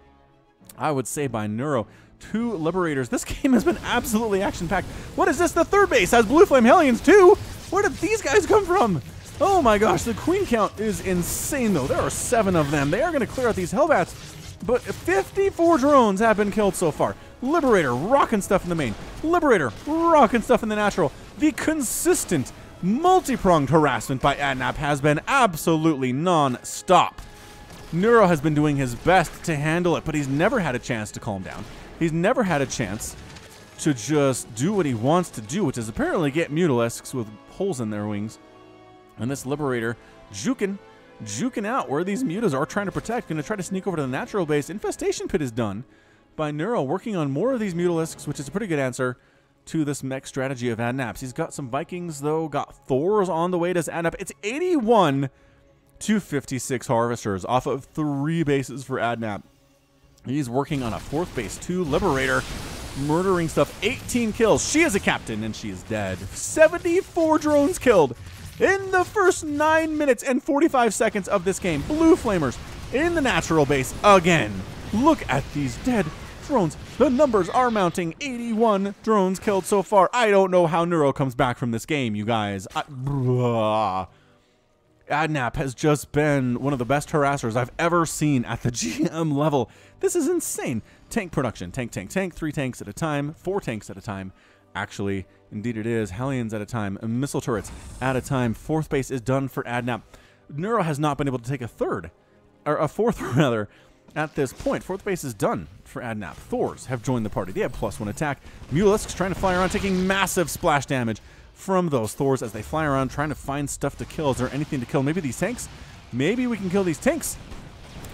Speaker 1: I would say, by Neuro. 2 Liberators. This game has been absolutely action-packed. What is this? The third base has Blue Flame Hellions, too? Where did these guys come from? Oh my gosh, the Queen count is insane, though. There are 7 of them. They are going to clear out these Hellbats, but 54 drones have been killed so far. Liberator rocking stuff in the main. Liberator rocking stuff in the natural. The consistent, multi-pronged harassment by Adnap has been absolutely non-stop. Neuro has been doing his best to handle it, but he's never had a chance to calm down. He's never had a chance to just do what he wants to do, which is apparently get Mutalisks with holes in their wings. And this Liberator juking out where these Mutas are trying to protect. Going to try to sneak over to the natural base. Infestation Pit is done by Neuro, working on more of these Mutalisks, which is a pretty good answer to this mech strategy of Adnap's. He's got some Vikings, though. Got Thors on the way to Adnap. It's 81 to 56 harvesters off of 3 bases for Adnap. He's working on a 4th base, 2 Liberator, murdering stuff. 18 kills. She is a captain, and she is dead. 74 drones killed in the first 9 minutes and 45 seconds of this game. Blue Flamers in the natural base again. Look at these dead drones. The numbers are mounting. 81 drones killed so far. I don't know how Neuro comes back from this game, you guys. Adnap has just been one of the best harassers I've ever seen at the GM level. This is insane. Tank production. Tank. 3 tanks at a time. 4 tanks at a time. Actually, indeed it is. Hellions at a time. Missile turrets at a time. 4th base is done for Adnap. Neuro has not been able to take a 4th rather, at this point. 4th base is done for Adnap. Thors have joined the party. They have +1 attack. Mutalisks trying to fly around, taking massive splash damage from those Thors as they fly around trying to find stuff to kill. Is there anything to kill? Maybe these tanks? Maybe we can kill these tanks,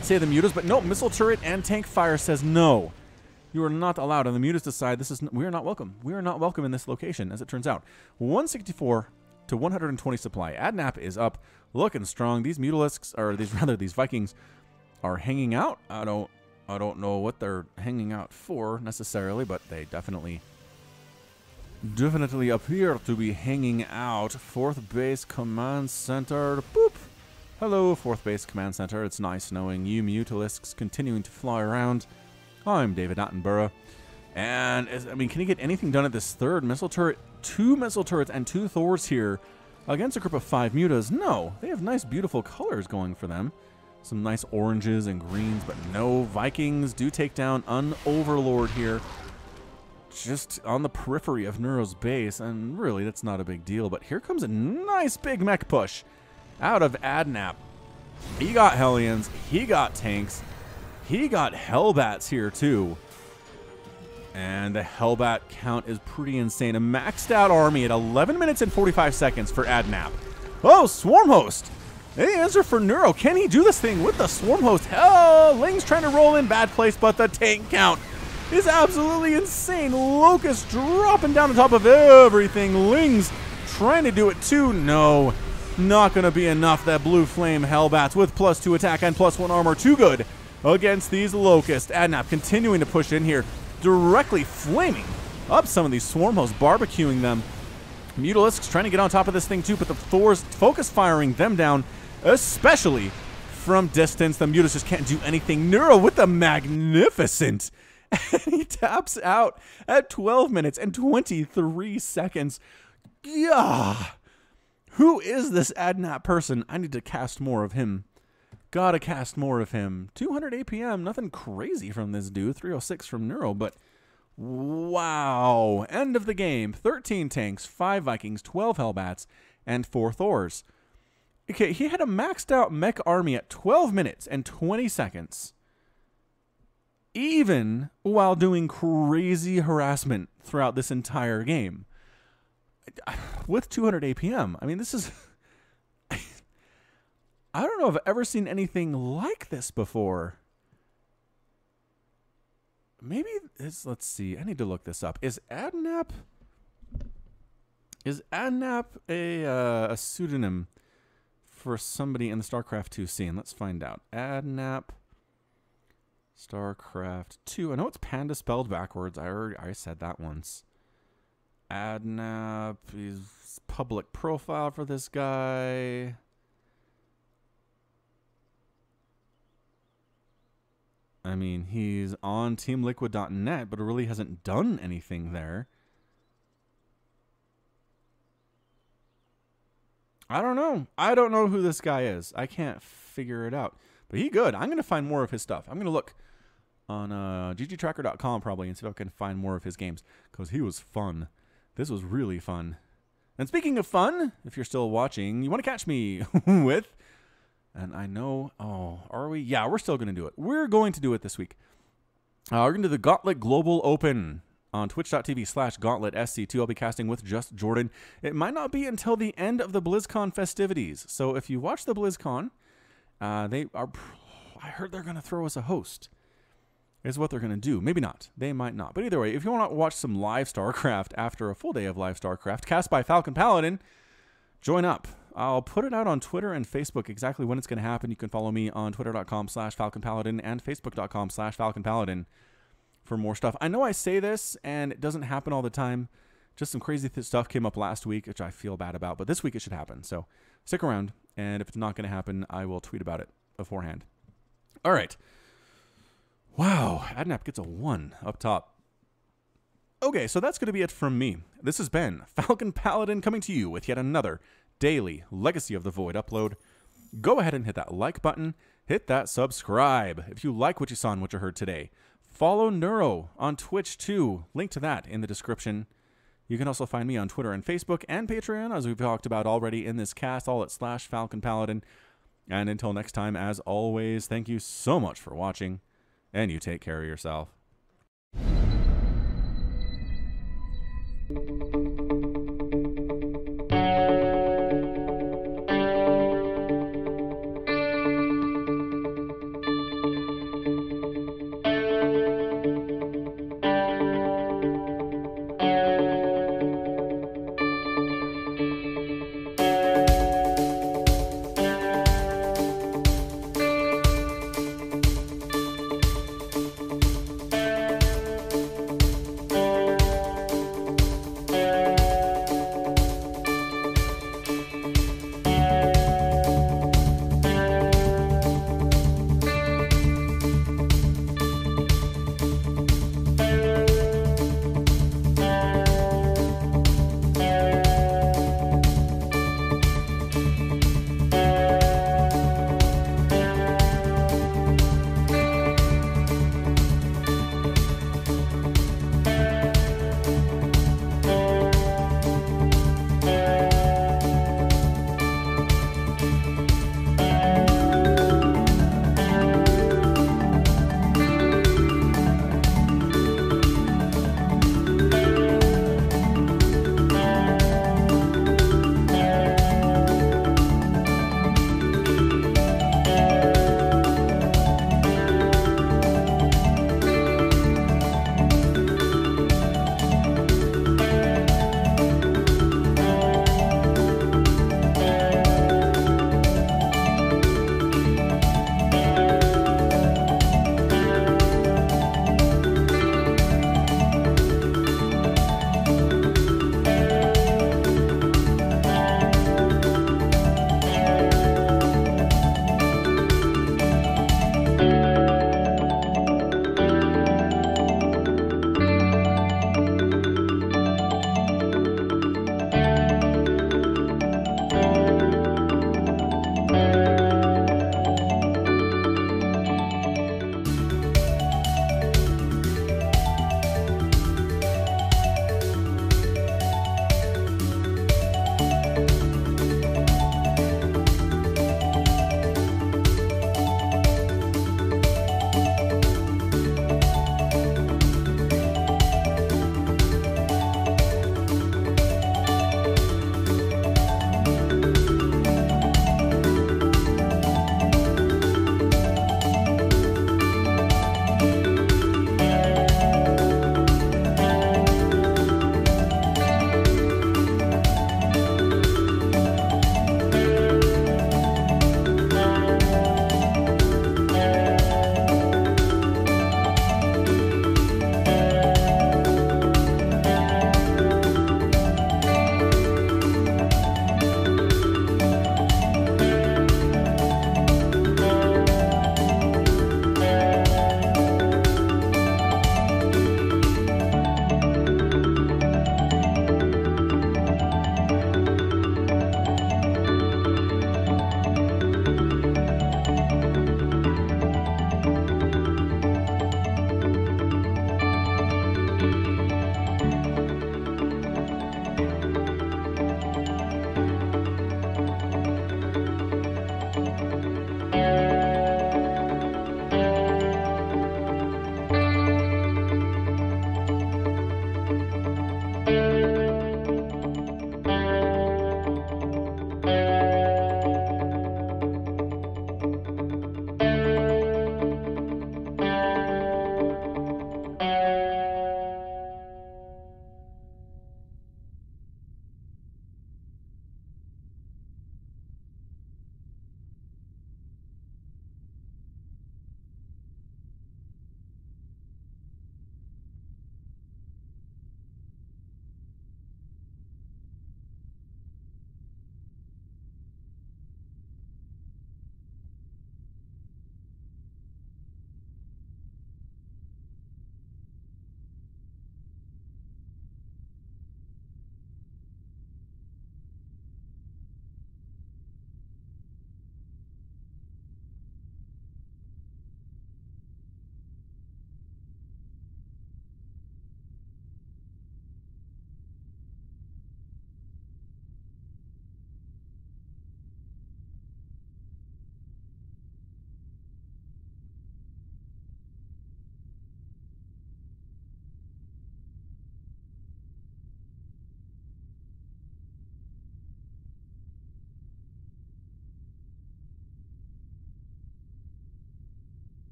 Speaker 1: say the Mutas, but no, missile turret and tank fire says no. You are not allowed, and the Mutas decide we are not welcome. We are not welcome in this location, as it turns out. 164 to 120 supply. Adnap is up, looking strong. These Mutalisks, or these Vikings, are hanging out. I don't I don't know what they're hanging out for necessarily, but they definitely appear to be hanging out. 4th base command center. Boop. Hello, 4th base command center. It's nice knowing you Mutalisks continuing to fly around. I'm David Attenborough. And, I mean, can he get anything done at this 3rd missile turret? 2 missile turrets and 2 Thors here against a group of 5 mutas. No, they have nice, beautiful colors going for them. Some nice oranges and greens, but no. Vikings do take down an Overlord here. Just on the periphery of Neuro's base, and really, that's not a big deal. But here comes a nice big mech push out of Adnap. He got Hellions, he got tanks, he got Hellbats here too. And the Hellbat count is pretty insane. A maxed out army at 11 minutes and 45 seconds for Adnap. Oh, Swarm Host! Any answer for Neuro? Can he do this thing with the Swarm Host? Hell, Ling's trying to roll in, bad place, but the tank count is absolutely insane. Locust dropping down on top of everything. Ling's trying to do it too. No, not going to be enough. That Blue Flame Hellbats with +2 attack and +1 armor. Too good against these Locusts. Adnap continuing to push in here, directly flaming up some of these Swarm Hosts, barbecuing them. Mutalisks trying to get on top of this thing too, but the Thors focus firing them down, especially from distance. The Mutas just can't do anything. Neuro with the magnificent. And he taps out at 12 minutes and 23 seconds. Yeah. Who is this Adnap person? I need to cast more of him. Gotta cast more of him. 200 APM, nothing crazy from this dude. 306 from Neuro, but wow. End of the game. 13 tanks, 5 Vikings, 12 Hellbats, and 4 Thors. Okay, he had a maxed out mech army at 12 minutes and 20 seconds. Even while doing crazy harassment throughout this entire game. With 200 APM. I mean, this is... I don't know if I've ever seen anything like this before. Maybe it's... Let's see. I need to look this up. Is Adnap a pseudonym for somebody in the StarCraft 2 scene? Let's find out. Adnap... StarCraft 2. I know it's Panda spelled backwards. I said that once. Adnap is public profile for this guy. I mean, he's on teamliquid.net, but it really hasn't done anything there. I don't know. I don't know who this guy is. I can't figure it out. But he good. I'm going to find more of his stuff. I'm going to look on ggtracker.com probably and see if I can find more of his games, because he was fun. This was really fun. And speaking of fun, if you're still watching, you want to catch me with, and I know, oh, are we? Yeah, we're still going to do it. We're going to do it this week. We're going to do the Gauntlet Global Open on twitch.tv/GauntletSC2. I'll be casting with just Jordan. It might not be until the end of the BlizzCon festivities. So if you watch the BlizzCon, I heard they're going to throw us a host, is what they're going to do. Maybe not. They might not. But either way, if you want to watch some live StarCraft after a full day of live StarCraft, cast by Falcon Paladin, join up. I'll put it out on Twitter and Facebook exactly when it's going to happen. You can follow me on twitter.com/FalconPaladin and facebook.com/FalconPaladin for more stuff. I know I say this, and it doesn't happen all the time. Just some crazy stuff came up last week, which I feel bad about. But this week it should happen. So stick around. And if it's not going to happen, I will tweet about it beforehand. All right. Wow. Adnap gets a 1 up top. Okay, so that's going to be it from me. This has been Falcon Paladin coming to you with yet another daily Legacy of the Void upload. Go ahead and hit that like button. Hit that subscribe if you like what you saw and what you heard today. Follow Neuro on Twitch too. Link to that in the description. You can also find me on Twitter and Facebook and Patreon, as we've talked about already in this cast, all at /FalconPaladin. And until next time, as always, thank you so much for watching, and you take care of yourself.